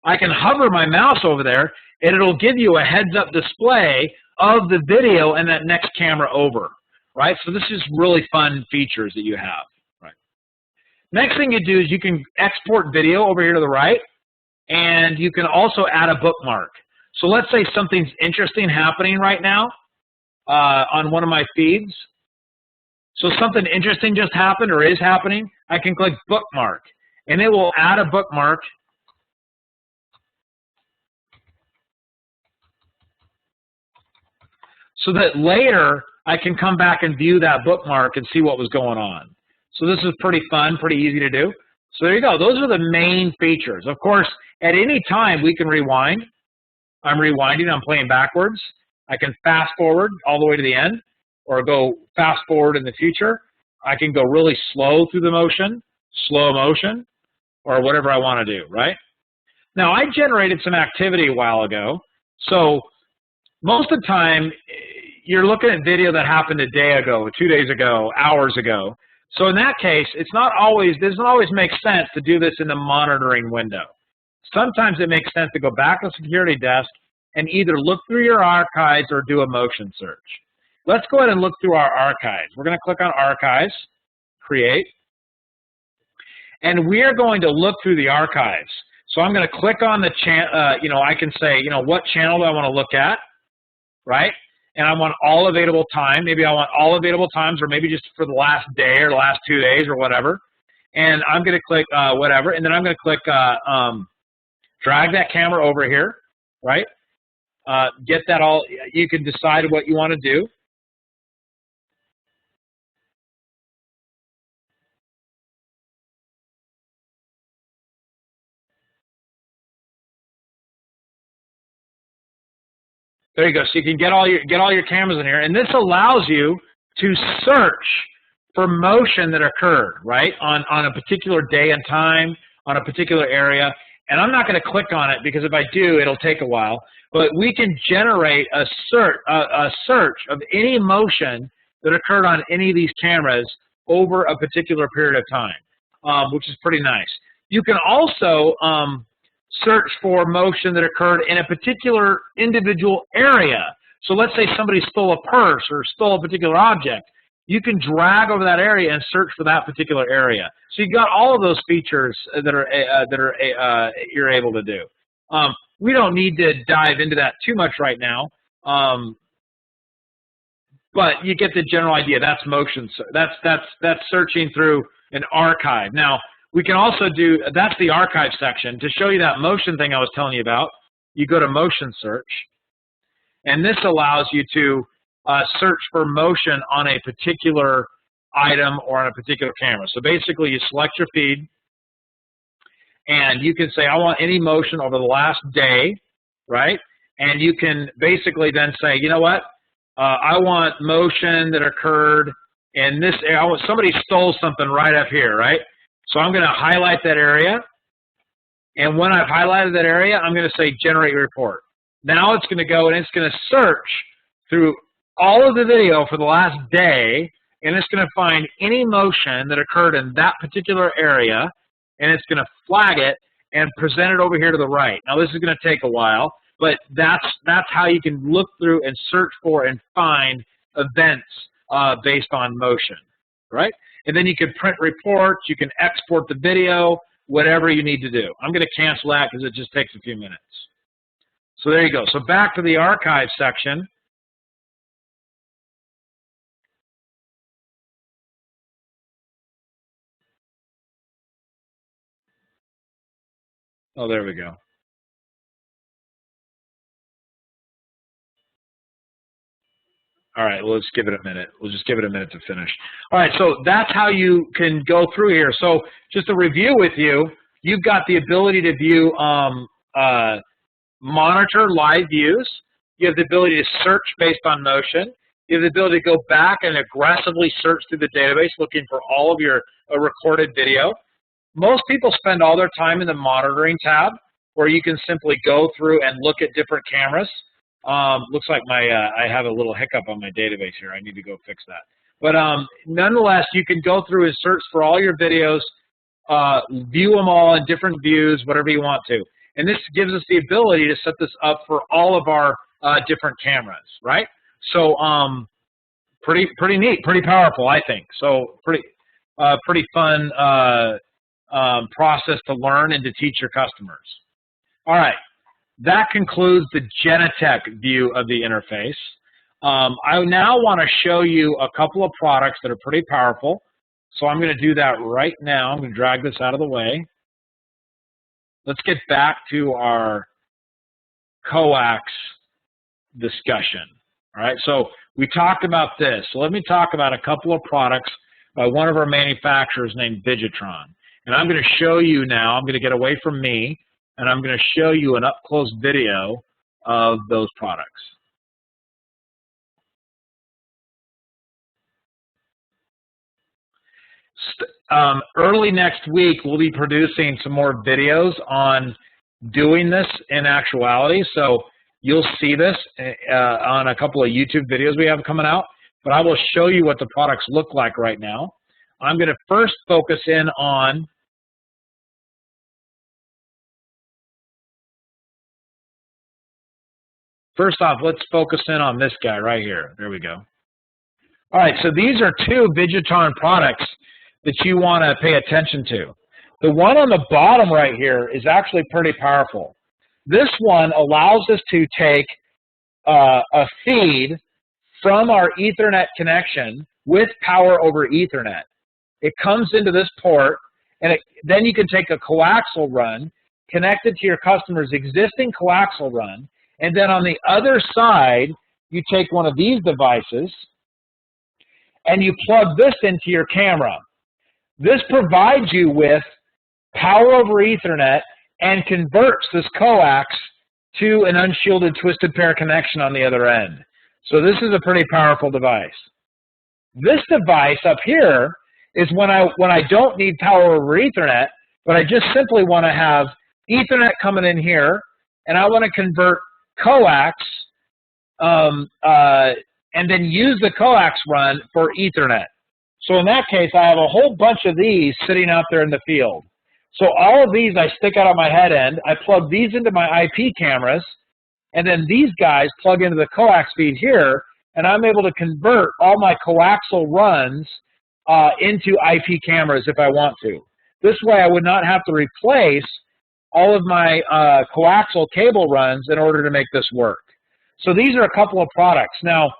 I can hover my mouse over there, and it'll give you a heads-up display of the video and that next camera over, right? So this is really fun features that you have, right? Next thing you do is you can export video over here to the right, and you can also add a bookmark. So let's say something's interesting happening right now on one of my feeds. So something interesting just happened or is happening, I can click bookmark, and it will add a bookmark. So that later I can come back and view that bookmark and see what was going on. So this is pretty fun, pretty easy to do. So there you go. Those are the main features. Of course, at any time we can rewind. I'm rewinding, I'm playing backwards. I can fast forward all the way to the end, or go fast forward in the future. I can go really slow through the motion, slow motion, or whatever I want to do, right? Now, I generated some activity a while ago, so most of the time, you're looking at video that happened a day ago, 2 days ago, hours ago. So in that case, it doesn't always make sense to do this in the monitoring window. Sometimes it makes sense to go back to the security desk and either look through your archives or do a motion search. Let's go ahead and look through our archives. We're going to click on Archives, Create, and we are going to look through the archives. So I'm going to click on the channel, I can say, what channel do I want to look at, right? And I want all available time. Maybe I want all available times, or maybe just for the last day or the last 2 days or whatever. And I'm going to click whatever, and then I'm going to click drag that camera over here, right? Get that all. You can decide what you want to do. There you go. So you can get all your cameras in here, and this allows you to search for motion that occurred, right, on a particular day and time, on a particular area. And I'm not going to click on it because if I do, it'll take a while. But we can generate a search of any motion that occurred on any of these cameras over a particular period of time, which is pretty nice. You can also search for motion that occurred in a particular individual area. So let's say somebody stole a purse or stole a particular object. You can drag over that area and search for that particular area. So you've got all of those features that you're able to do. We don't need to dive into that too much right now, but you get the general idea. That's motion. That's searching through an archive. Now, we can also do, that's the archive section. To show you that motion thing I was telling you about, you go to motion search, and this allows you to search for motion on a particular item or on a particular camera. So basically, you select your feed, and you can say, I want any motion over the last day, right? And you can basically then say, you know what? I want motion that occurred in this area. Somebody stole something right up here, right? So I'm going to highlight that area, and when I've highlighted that area, I'm going to say Generate Report. Now it's going to go and it's going to search through all of the video for the last day, and it's going to find any motion that occurred in that particular area, and it's going to flag it and present it over here to the right. Now this is going to take a while, but that's how you can look through and search for and find events based on motion, right? And then you can print reports, you can export the video, whatever you need to do. I'm going to cancel that because it just takes a few minutes. So there you go. So back to the archive section. Oh, there we go. All right, well, let's give it a minute. We'll just give it a minute to finish. All right, so that's how you can go through here. So just to review with you, you've got the ability to view, monitor live views. You have the ability to search based on motion. You have the ability to go back and aggressively search through the database looking for all of your recorded video. Most people spend all their time in the monitoring tab, where you can simply go through and look at different cameras. Looks like I have a little hiccup on my database here. I need to go fix that. But nonetheless, you can go through and search for all your videos, view them all in different views, whatever you want to. And this gives us the ability to set this up for all of our different cameras, right? So pretty neat, pretty powerful, I think. So pretty fun process to learn and to teach your customers. All right. That concludes the Genetec view of the interface. I now want to show you a couple of products that are pretty powerful. So I'm going to do that right now. I'm going to drag this out of the way. Let's get back to our coax discussion. All right, so we talked about this. So let me talk about a couple of products by one of our manufacturers named Vidutron. And I'm going to show you now, I'm going to get away from me, and I'm going to show you an up-close video of those products. Early next week, we'll be producing some more videos on doing this in actuality. So you'll see this on a couple of YouTube videos we have coming out, but I will show you what the products look like right now. I'm going to first focus in on first off, let's focus in on this guy right here. There we go. All right, so these are two Vidutron products that you want to pay attention to. The one on the bottom right here is actually pretty powerful. This one allows us to take a feed from our Ethernet connection with power over Ethernet. It comes into this port, and then you can take a coaxial run, connect it to your customer's existing coaxial run, and then on the other side, you take one of these devices, and you plug this into your camera. This provides you with power over Ethernet and converts this coax to an unshielded twisted pair connection on the other end. So this is a pretty powerful device. This device up here is when I don't need power over Ethernet, but I just simply want to have Ethernet coming in here, and I want to convert coax and then use the coax run for Ethernet. So in that case, I have a whole bunch of these sitting out there in the field. So all of these I stick out on my head end. I plug these into my IP cameras, and then these guys plug into the coax feed here, and I'm able to convert all my coaxial runs into IP cameras if I want to. This way I would not have to replace all of my coaxial cable runs in order to make this work. So these are a couple of products. Now,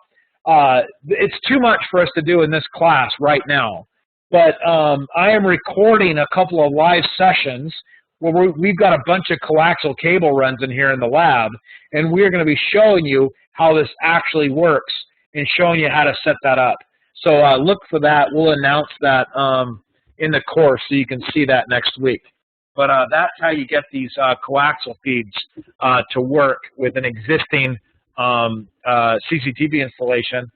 it's too much for us to do in this class right now, but I am recording a couple of live sessions where we've got a bunch of coaxial cable runs in here in the lab, and we're going to be showing you how this actually works and showing you how to set that up. So look for that. We'll announce that in the course so you can see that next week. But that's how you get these coaxial feeds to work with an existing CCTV installation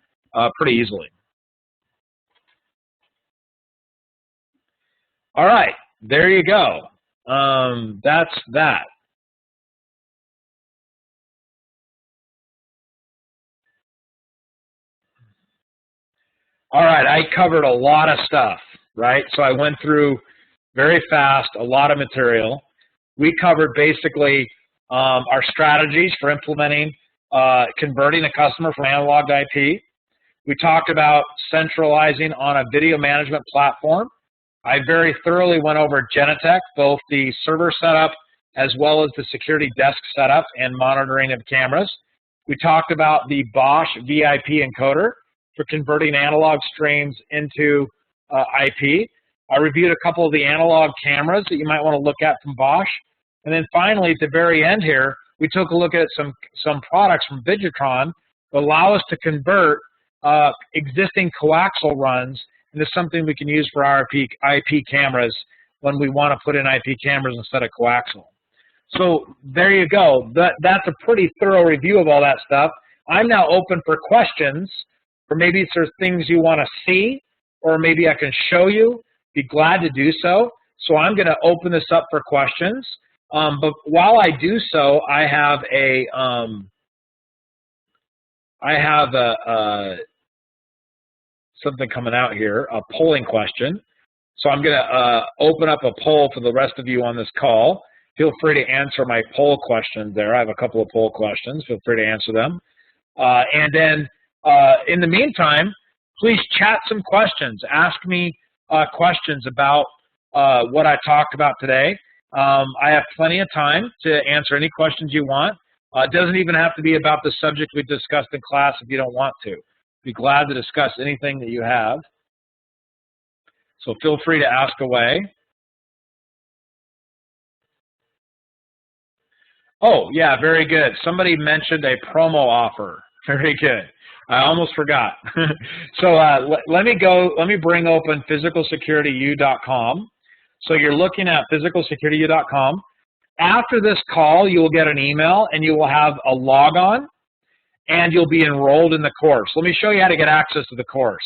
pretty easily. All right, there you go. That's that. All right, I covered a lot of stuff, right? So I went through very fast, a lot of material. We covered basically our strategies for implementing converting a customer from analog to IP. We talked about centralizing on a video management platform. I very thoroughly went over Genetec, both the server setup as well as the security desk setup and monitoring of cameras. We talked about the Bosch VIP encoder for converting analog streams into IP. I reviewed a couple of the analog cameras that you might want to look at from Bosch. And then finally, at the very end here, we took a look at some products from Vidutron that allow us to convert existing coaxial runs into something we can use for our IP cameras when we want to put in IP cameras instead of coaxial. So there you go. That's a pretty thorough review of all that stuff. I'm now open for questions, or maybe there's things you want to see, or maybe I can show you. Be glad to do so. So I'm going to open this up for questions. But while I do so, I have something coming out here, a polling question. So I'm going to open up a poll for the rest of you on this call. Feel free to answer my poll questions there. I have a couple of poll questions. Feel free to answer them. And then in the meantime, please chat some questions. Ask me questions about what I talked about today. I have plenty of time to answer any questions you want. It doesn't even have to be about the subject we discussed in class if you don't want to. Be glad to discuss anything that you have. So feel free to ask away. Oh, yeah, very good. Somebody mentioned a promo offer. Very good. I almost forgot. So let me bring open physicalsecurityu.com. So you're looking at physicalsecurityu.com. After this call, you will get an email and you will have a logon and you'll be enrolled in the course. Let me show you how to get access to the course.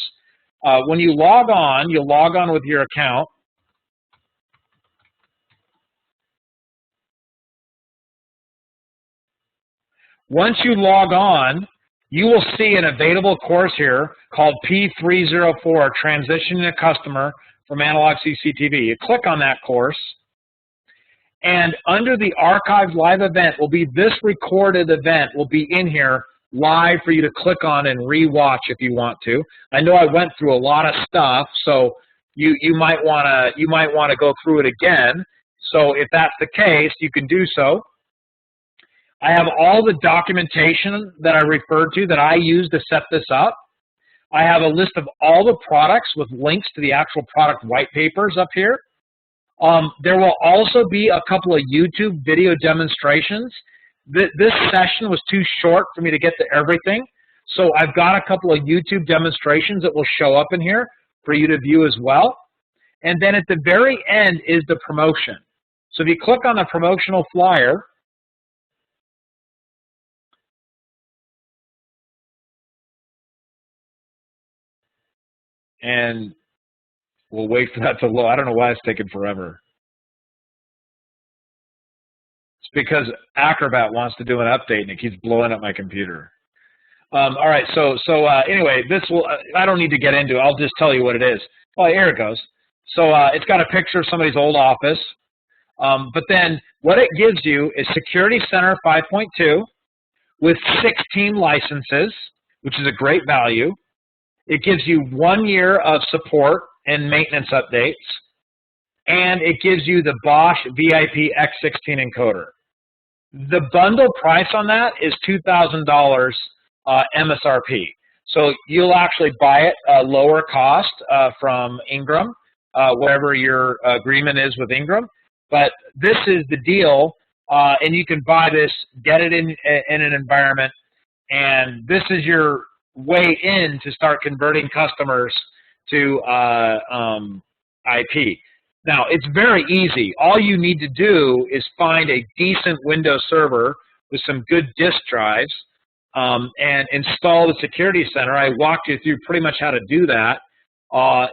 When you log on, you'll log on with your account. Once you log on, you will see an available course here called P304, Transitioning a Customer from Analog CCTV. You click on that course, and under the archived live event will be this recorded event will be in here live for you to click on and re-watch if you want to. I know I went through a lot of stuff, so you might want to go through it again. So if that's the case, you can do so. I have all the documentation that I referred to that I used to set this up. I have a list of all the products with links to the actual product white papers up here. There will also be a couple of YouTube video demonstrations. This session was too short for me to get to everything, so I've got a couple of YouTube demonstrations that will show up in here for you to view as well. And then at the very end is the promotion. So if you click on the promotional flyer, and we'll wait for that to load. I don't know why it's taking forever. It's because Acrobat wants to do an update and it keeps blowing up my computer. All right, so anyway, this will, I don't need to get into it. I'll just tell you what it is. Oh, here it goes. So it's got a picture of somebody's old office. But then what it gives you is Security Center 5.2 with 16 licenses, which is a great value. It gives you 1 year of support and maintenance updates, and it gives you the Bosch VIP X16 encoder. The bundle price on that is $2,000 MSRP. So you'll actually buy it lower cost from Ingram, whatever your agreement is with Ingram. But this is the deal, and you can buy this, get it in an environment, and this is your way in to start converting customers to IP. Now, it's very easy. All you need to do is find a decent Windows server with some good disk drives and install the Security Center. I walked you through pretty much how to do that.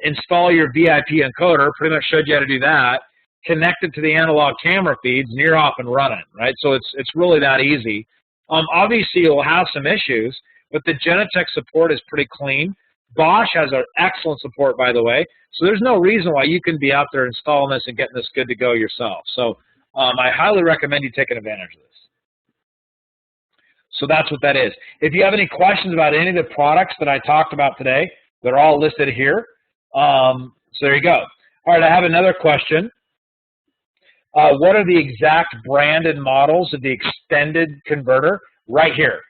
Install your VIP encoder, pretty much showed you how to do that. Connect it to the analog camera feeds, and you're off and running, right? So it's really that easy. Obviously, you'll have some issues, but the Genetec support is pretty clean. Bosch has an excellent support, by the way, so there's no reason why you can be out there installing this and getting this good to go yourself. So I highly recommend you taking advantage of this. So that's what that is. If you have any questions about any of the products that I talked about today, they're all listed here. So there you go. All right, I have another question. What are the exact brand and models of the extended converter? Right here.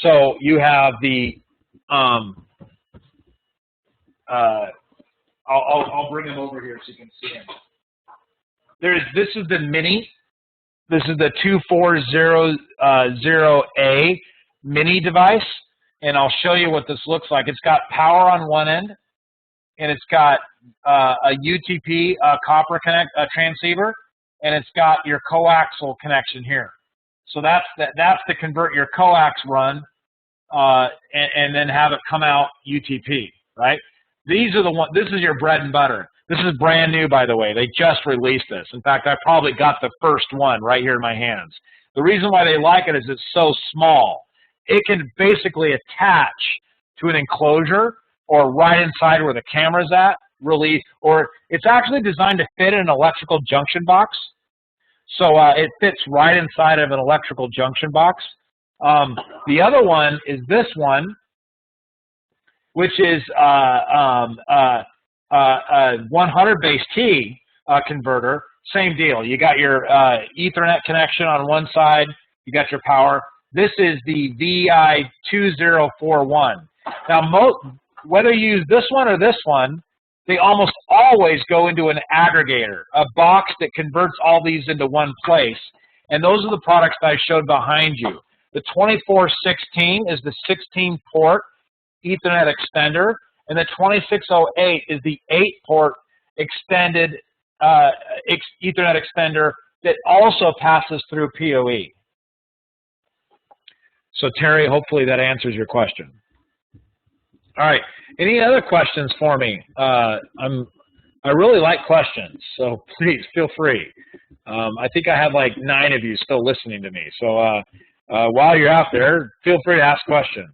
So you have the, I'll bring them over here so you can see them. This is the Mini. This is the 2400A Mini device, and I'll show you what this looks like. It's got power on one end, and it's got a UTP copper transceiver, and it's got your coaxial connection here. So that's to convert your coax run and then have it come out UTP, right? These are the ones. This is your bread and butter. This is brand new, by the way. They just released this. In fact, I probably got the first one right here in my hands. The reason why they like it is it's so small. It can basically attach to an enclosure or right inside where the camera's at, really, or it's actually designed to fit in an electrical junction box. So it fits right inside of an electrical junction box. The other one is this one, which is 100 base T converter. Same deal. You got your Ethernet connection on one side. You got your power. This is the VI2041. Now, whether you use this one or this one, they almost always go into an aggregator, a box that converts all these into one place. And those are the products that I showed behind you. The 2416 is the 16-port Ethernet extender, and the 2608 is the 8-port extended Ethernet extender that also passes through PoE. So Terry, hopefully that answers your question. All right, any other questions for me? I really like questions, so please feel free. I think I have like 9 of you still listening to me. So while you're out there, feel free to ask questions.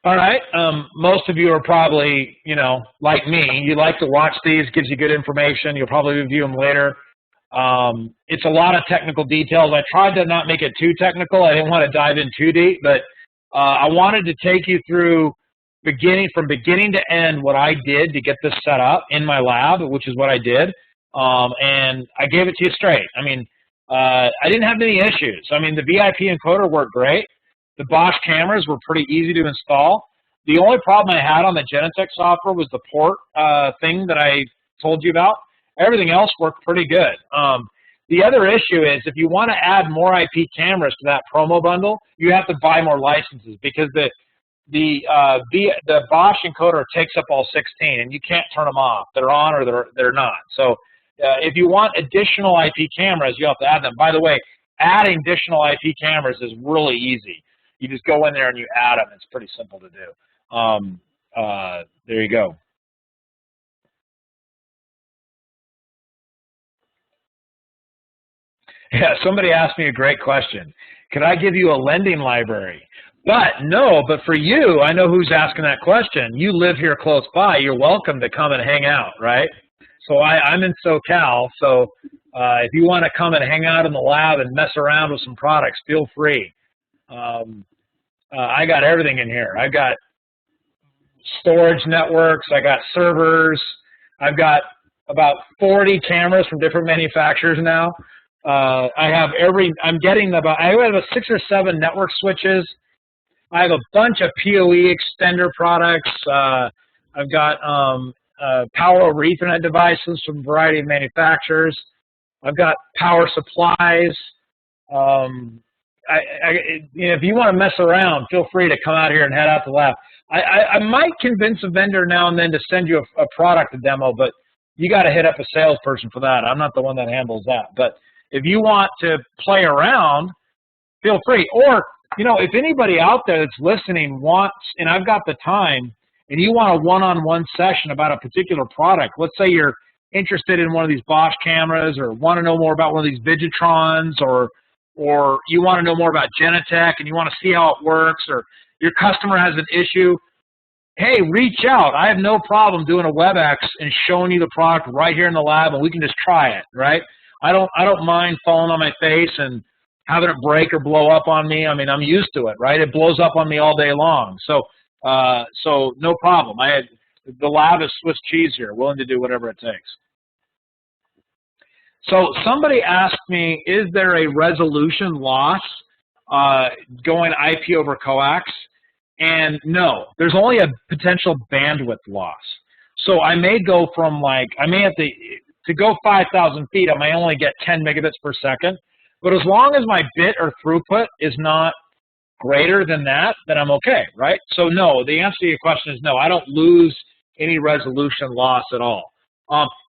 All right. Most of you are probably, you know, like me. You like to watch these, gives you good information. You'll probably review them later. It's a lot of technical details. I tried to not make it too technical. I didn't want to dive in too deep, but I wanted to take you through from beginning to end what I did to get this set up in my lab, which is what I did. And I gave it to you straight. I mean, I didn't have any issues. I mean, the VIP encoder worked great. The Bosch cameras were pretty easy to install. The only problem I had on the Genetec software was the port thing that I told you about. Everything else worked pretty good. The other issue is if you want to add more IP cameras to that promo bundle, you have to buy more licenses because the Bosch encoder takes up all 16, and you can't turn them off. They're on or they're not. So if you want additional IP cameras, you have to add them. By the way, adding additional IP cameras is really easy. You just go in there and you add them. It's pretty simple to do. There you go. Yeah, somebody asked me a great question. Could I give you a lending library? But no, but for you, I know who's asking that question. You live here close by. You're welcome to come and hang out, right? So I'm in SoCal, so if you want to come and hang out in the lab and mess around with some products, feel free. I got everything in here. I've got storage networks. I got servers. I've got about 40 cameras from different manufacturers now. I'm getting I have 6 or 7 network switches. I have a bunch of PoE extender products. I've got power over Ethernet devices from a variety of manufacturers. I've got power supplies. If you want to mess around, feel free to come out here and head out to the lab. I might convince a vendor now and then to send you a product to demo, but you got to hit up a salesperson for that. I'm not the one that handles that. But if you want to play around, feel free. Or, you know, if anybody out there that's listening wants, and I've got the time, and you want a one-on-one session about a particular product, let's say you're interested in one of these Bosch cameras or want to know more about one of these Vigitrons or you want to know more about Genetec and you want to see how it works, or your customer has an issue, hey, reach out. I have no problem doing a WebEx and showing you the product right here in the lab, and we can just try it, right? I don't mind falling on my face and having it break or blow up on me. I mean, I'm used to it, right? It blows up on me all day long. So no problem. The lab is Swiss cheese here, willing to do whatever it takes. So somebody asked me, is there a resolution loss going IP over coax? And no, there's only a potential bandwidth loss. So I may go from to go 5,000 feet, I may only get 10 megabits per second. But as long as my bit or throughput is not greater than that, then I'm okay, right? So no, the answer to your question is no, I don't lose any resolution loss at all.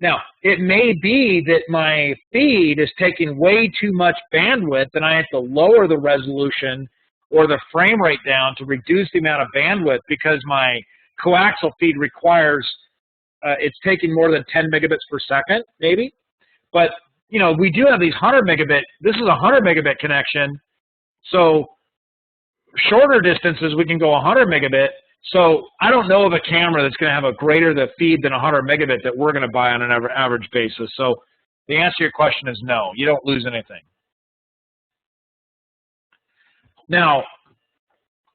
Now, it may be that my feed is taking way too much bandwidth and I have to lower the resolution or the frame rate down to reduce the amount of bandwidth because my coaxial feed requires, it's taking more than 10 megabits per second, maybe. But, you know, we do have these 100 megabit, this is a 100 megabit connection, so shorter distances we can go 100 megabit. So I don't know of a camera that's going to have a greater the feed than 100 megabit that we're going to buy on an average basis. So the answer to your question is no, you don't lose anything. Now,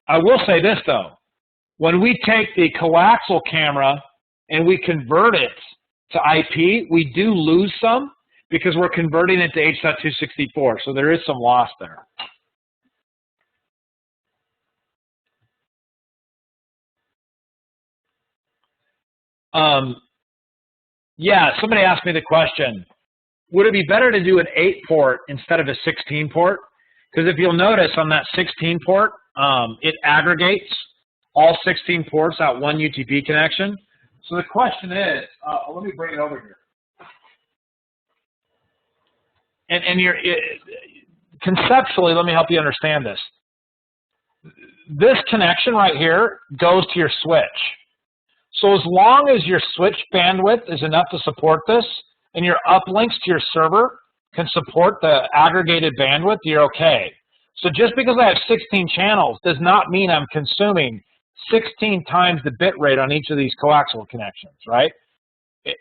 I will say this though, when we take the coaxial camera and we convert it to IP, we do lose some because we're converting it to H.264, so there is some loss there. Yeah, somebody asked me the question, would it be better to do an 8-port instead of a 16-port? Because if you'll notice on that 16-port, it aggregates all 16 ports out one UTP connection. So the question is, let me bring it over here. And conceptually, let me help you understand this. This connection right here goes to your switch. So as long as your switch bandwidth is enough to support this, and your uplinks to your server can support the aggregated bandwidth, you're okay. So just because I have 16 channels does not mean I'm consuming 16 times the bit rate on each of these coaxial connections, right?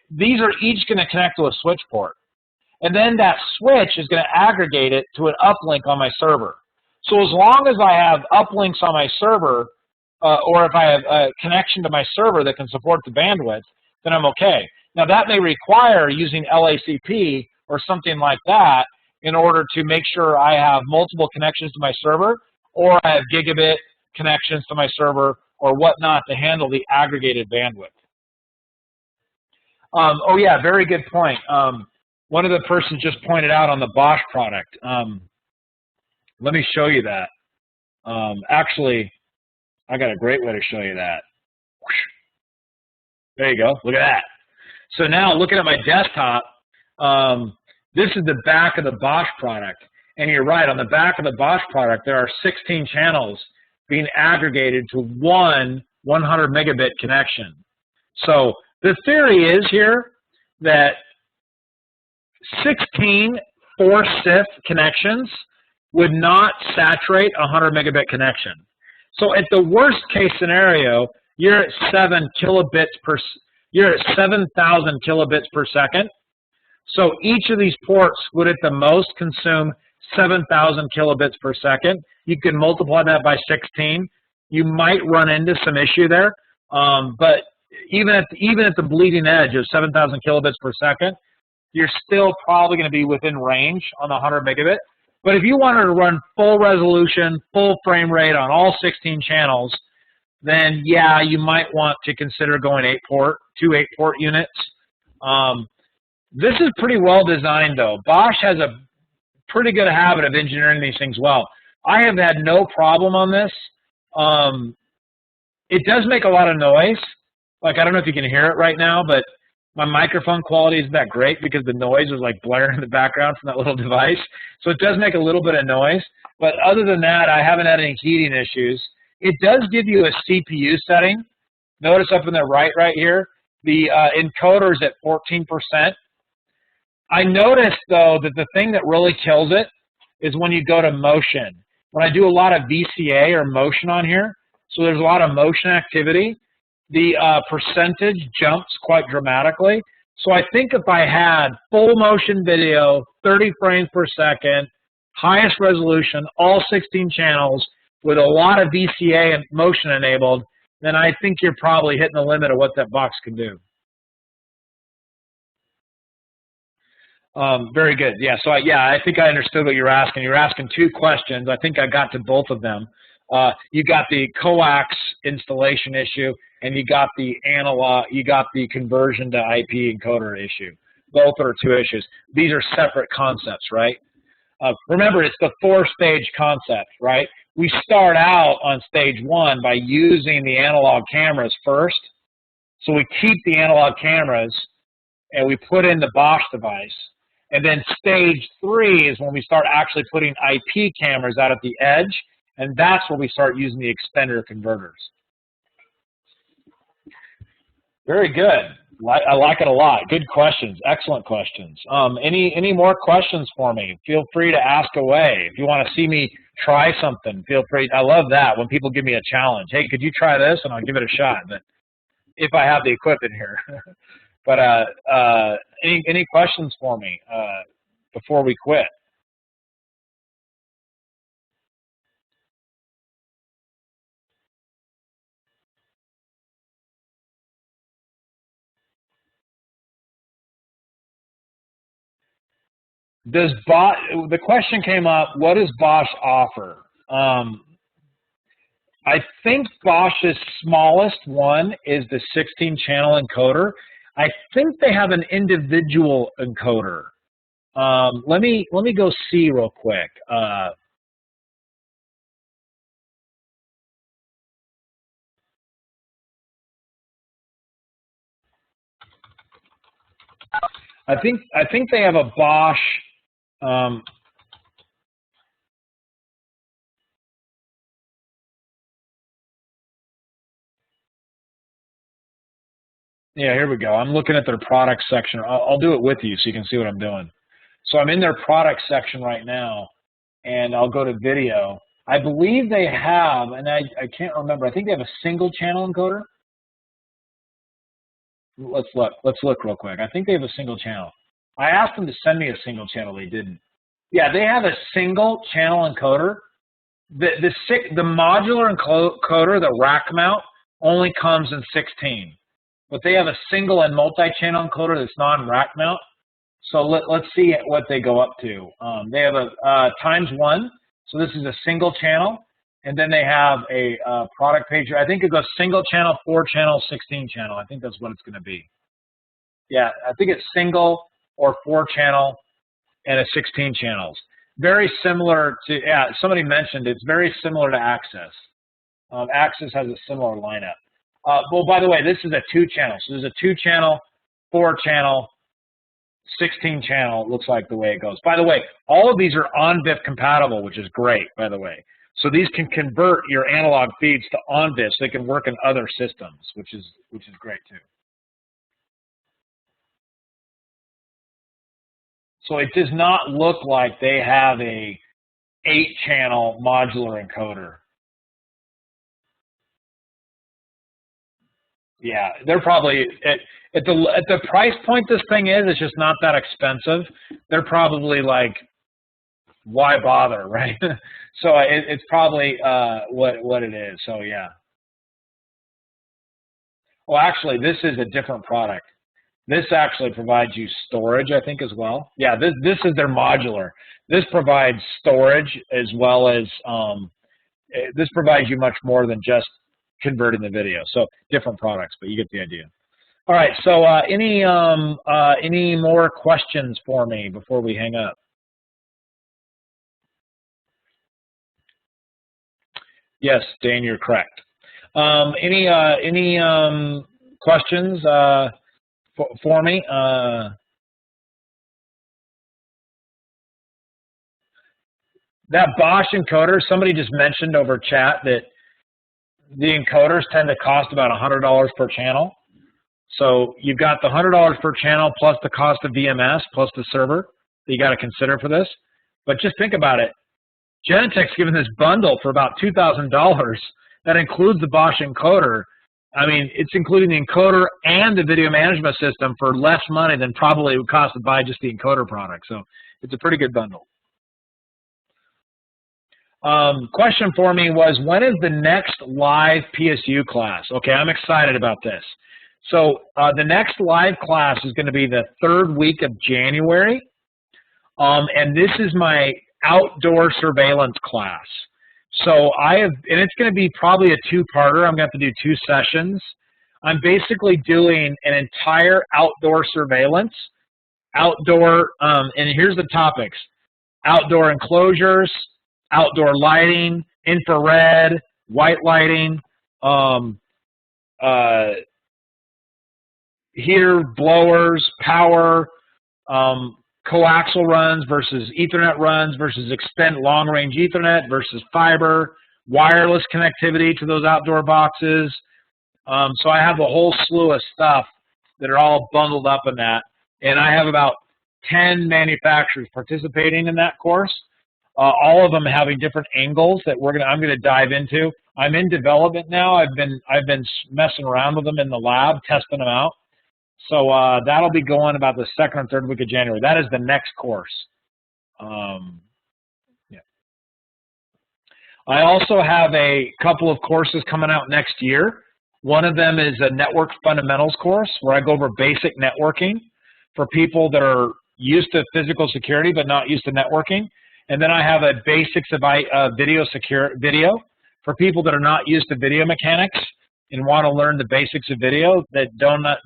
These are each going to connect to a switch port. And then that switch is going to aggregate it to an uplink on my server. So as long as I have uplinks on my server, or if I have a connection to my server that can support the bandwidth, then I'm okay. Now that may require using LACP or something like that in order to make sure I have multiple connections to my server, or I have gigabit connections to my server or whatnot to handle the aggregated bandwidth. Oh yeah, very good point. One of the persons just pointed out on the Bosch product. Let me show you that. Actually, I got a great way to show you that. There you go. Look at that. So now looking at my desktop, this is the back of the Bosch product. And you're right, on the back of the Bosch product, there are 16 channels being aggregated to one 100 megabit connection. So the theory is here that 16 4-SIF connections would not saturate a 100 megabit connection. So at the worst case scenario, you're at 7,000 kilobits per second. So each of these ports would at the most consume 7,000 kilobits per second. You can multiply that by 16. You might run into some issue there, but even at the bleeding edge of 7,000 kilobits per second, you're still probably going to be within range on the 100 megabit. But if you wanted to run full resolution, full frame rate on all 16 channels, then yeah, you might want to consider going 8-port, 2 8-port units. This is pretty well designed though. Bosch has a pretty good habit of engineering these things well. I have had no problem on this. It does make a lot of noise. Like, I don't know if you can hear it right now, but my microphone quality isn't that great because the noise is like blaring in the background from that little device. So it does make a little bit of noise. But other than that, I haven't had any heating issues. It does give you a CPU setting. Notice up in the right here, the encoder is at 14%. I noticed, though, that the thing that really kills it is when you go to motion. When I do a lot of VCA or motion on here, so there's a lot of motion activity, the percentage jumps quite dramatically. So I think if I had full motion video, 30 frames per second, highest resolution, all 16 channels, with a lot of VCA and motion enabled, then I think you're probably hitting the limit of what that box can do. Very good. Yeah, so I think I understood what you're asking. You're asking two questions. I think I got to both of them. You got the coax installation issue, and you got the analog, you got the conversion to IP encoder issue. Both are two issues. These are separate concepts, right? Remember, it's the 4-stage concept, right? We start out on stage 1 by using the analog cameras first. So we keep the analog cameras, and we put in the Bosch device. And then stage 3 is when we start actually putting IP cameras out at the edge, and that's where we start using the extender converters. Very good. I like it a lot. Good questions. Excellent questions. Any more questions for me? Feel free to ask away. If you want to see me try something, feel free. I love that when people give me a challenge. Hey, could you try this? And I'll give it a shot. But if I have the equipment here. But any questions for me before we quit? The question came up, what does Bosch offer? I think Bosch's smallest one is the 16-channel encoder. I think they have an individual encoder. Let me go see real quick. I think they have a Bosch. Yeah, here we go. I'm looking at their product section. I'll do it with you so you can see what I'm doing. So I'm in their product section right now, and I'll go to video. I believe they have, and I can't remember. I think they have a single channel encoder. Let's look real quick. I think they have a single channel. I asked them to send me a single channel. They didn't. Yeah, they have a single channel encoder. The modular encoder, the rack mount, only comes in 16. But they have a single and multi-channel encoder that's non-rack mount. So let's see what they go up to. They have a ×1. So this is a single channel. And then they have a product page. I think it goes single channel, 4 channel, 16 channel. I think that's what it's going to be. Yeah, I think it's single or 4 channel and a 16 channels. Very similar to, yeah, somebody mentioned it's very similar to Access. Access has a similar lineup. Well, by the way, this is a 2 channel. So there's a 2 channel, 4 channel, 16 channel, looks like the way it goes. By the way, all of these are ONVIF compatible, which is great, by the way. So these can convert your analog feeds to ONVIF so they can work in other systems, which is great too. So it does not look like they have a 8-channel modular encoder. Yeah, they're probably at the price point this thing is, it's just not that expensive. They're probably like, why bother, right? So it's probably what it is. So yeah. Well, actually, this is a different product. This actually provides you storage, I think, as well. Yeah, this is their modular. This provides storage as well as this provides you much more than just converting the video. So different products, but you get the idea. All right. So any more questions for me before we hang up? Yes, Dan, you're correct. Any questions for me? That Bosch encoder, somebody just mentioned over chat that the encoders tend to cost about $100 per channel. So you've got the $100 per channel plus the cost of VMS plus the server that you got to consider for this. But just think about it. Genetec's given this bundle for about $2,000 that includes the Bosch encoder. I mean, it's including the encoder and the video management system for less money than probably it would cost to buy just the encoder product. So it's a pretty good bundle. Question for me was, when is the next live PSU class? Okay, I'm excited about this. So the next live class is going to be the 3rd week of January. And this is my outdoor surveillance class. So and it's going to be probably a 2-parter. I'm going to have to do 2 sessions. I'm basically doing an entire outdoor surveillance, and here's the topics: outdoor enclosures, outdoor lighting, infrared, white lighting, heater, blowers, power, coaxial runs versus Ethernet runs versus long-range Ethernet versus fiber, wireless connectivity to those outdoor boxes. So I have a whole slew of stuff that are all bundled up in that. And I have about 10 manufacturers participating in that course, all of them having different angles that I'm going to dive into. I'm in development now. I've been messing around with them in the lab, testing them out. So that'll be going about the 2nd or 3rd week of January. That is the next course. Yeah. I also have a couple of courses coming out next year. One of them is a network fundamentals course where I go over basic networking for people that are used to physical security but not used to networking. And then I have a basics of video for people that are not used to video mechanics and want to learn the basics of video that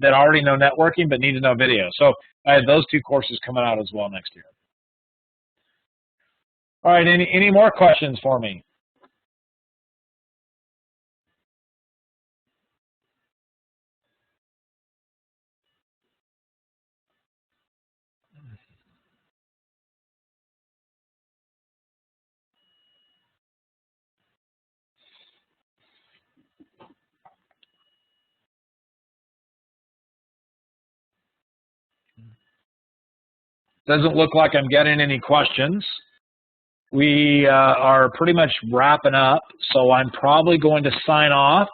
already know networking but need to know video. So I have those 2 courses coming out as well next year. All right, any more questions for me? Doesn't look like I'm getting any questions. We are pretty much wrapping up, so I'm probably going to sign off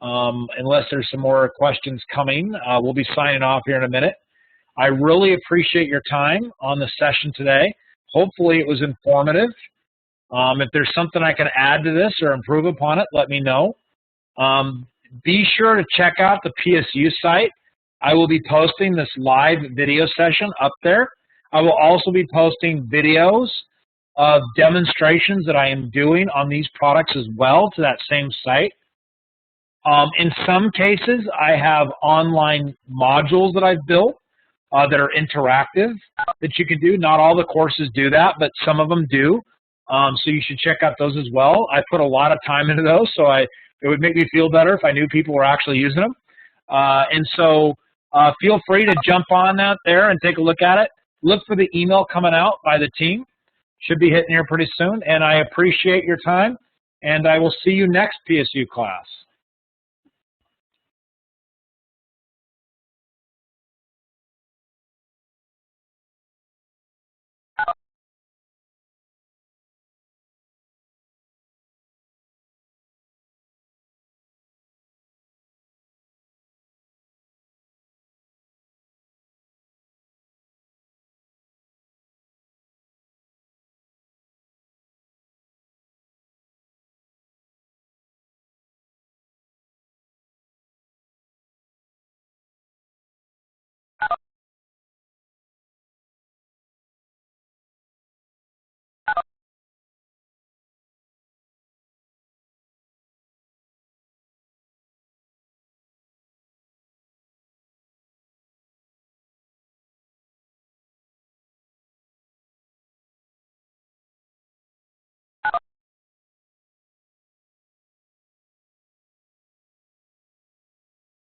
unless there's some more questions coming. We'll be signing off here in a minute. I really appreciate your time on the session today. Hopefully it was informative. If there's something I can add to this or improve upon it, let me know. Be sure to check out the PSU site. I will be posting this live video session up there. I will also be posting videos of demonstrations that I am doing on these products as well to that same site. In some cases, I have online modules that I've built that are interactive that you can do. Not all the courses do that, but some of them do. So you should check out those as well. I put a lot of time into those, so it would make me feel better if I knew people were actually using them. And so feel free to jump on out there and take a look at it. Look for the email coming out by the team. Should be hitting here pretty soon. And I appreciate your time. And I will see you next PSU class.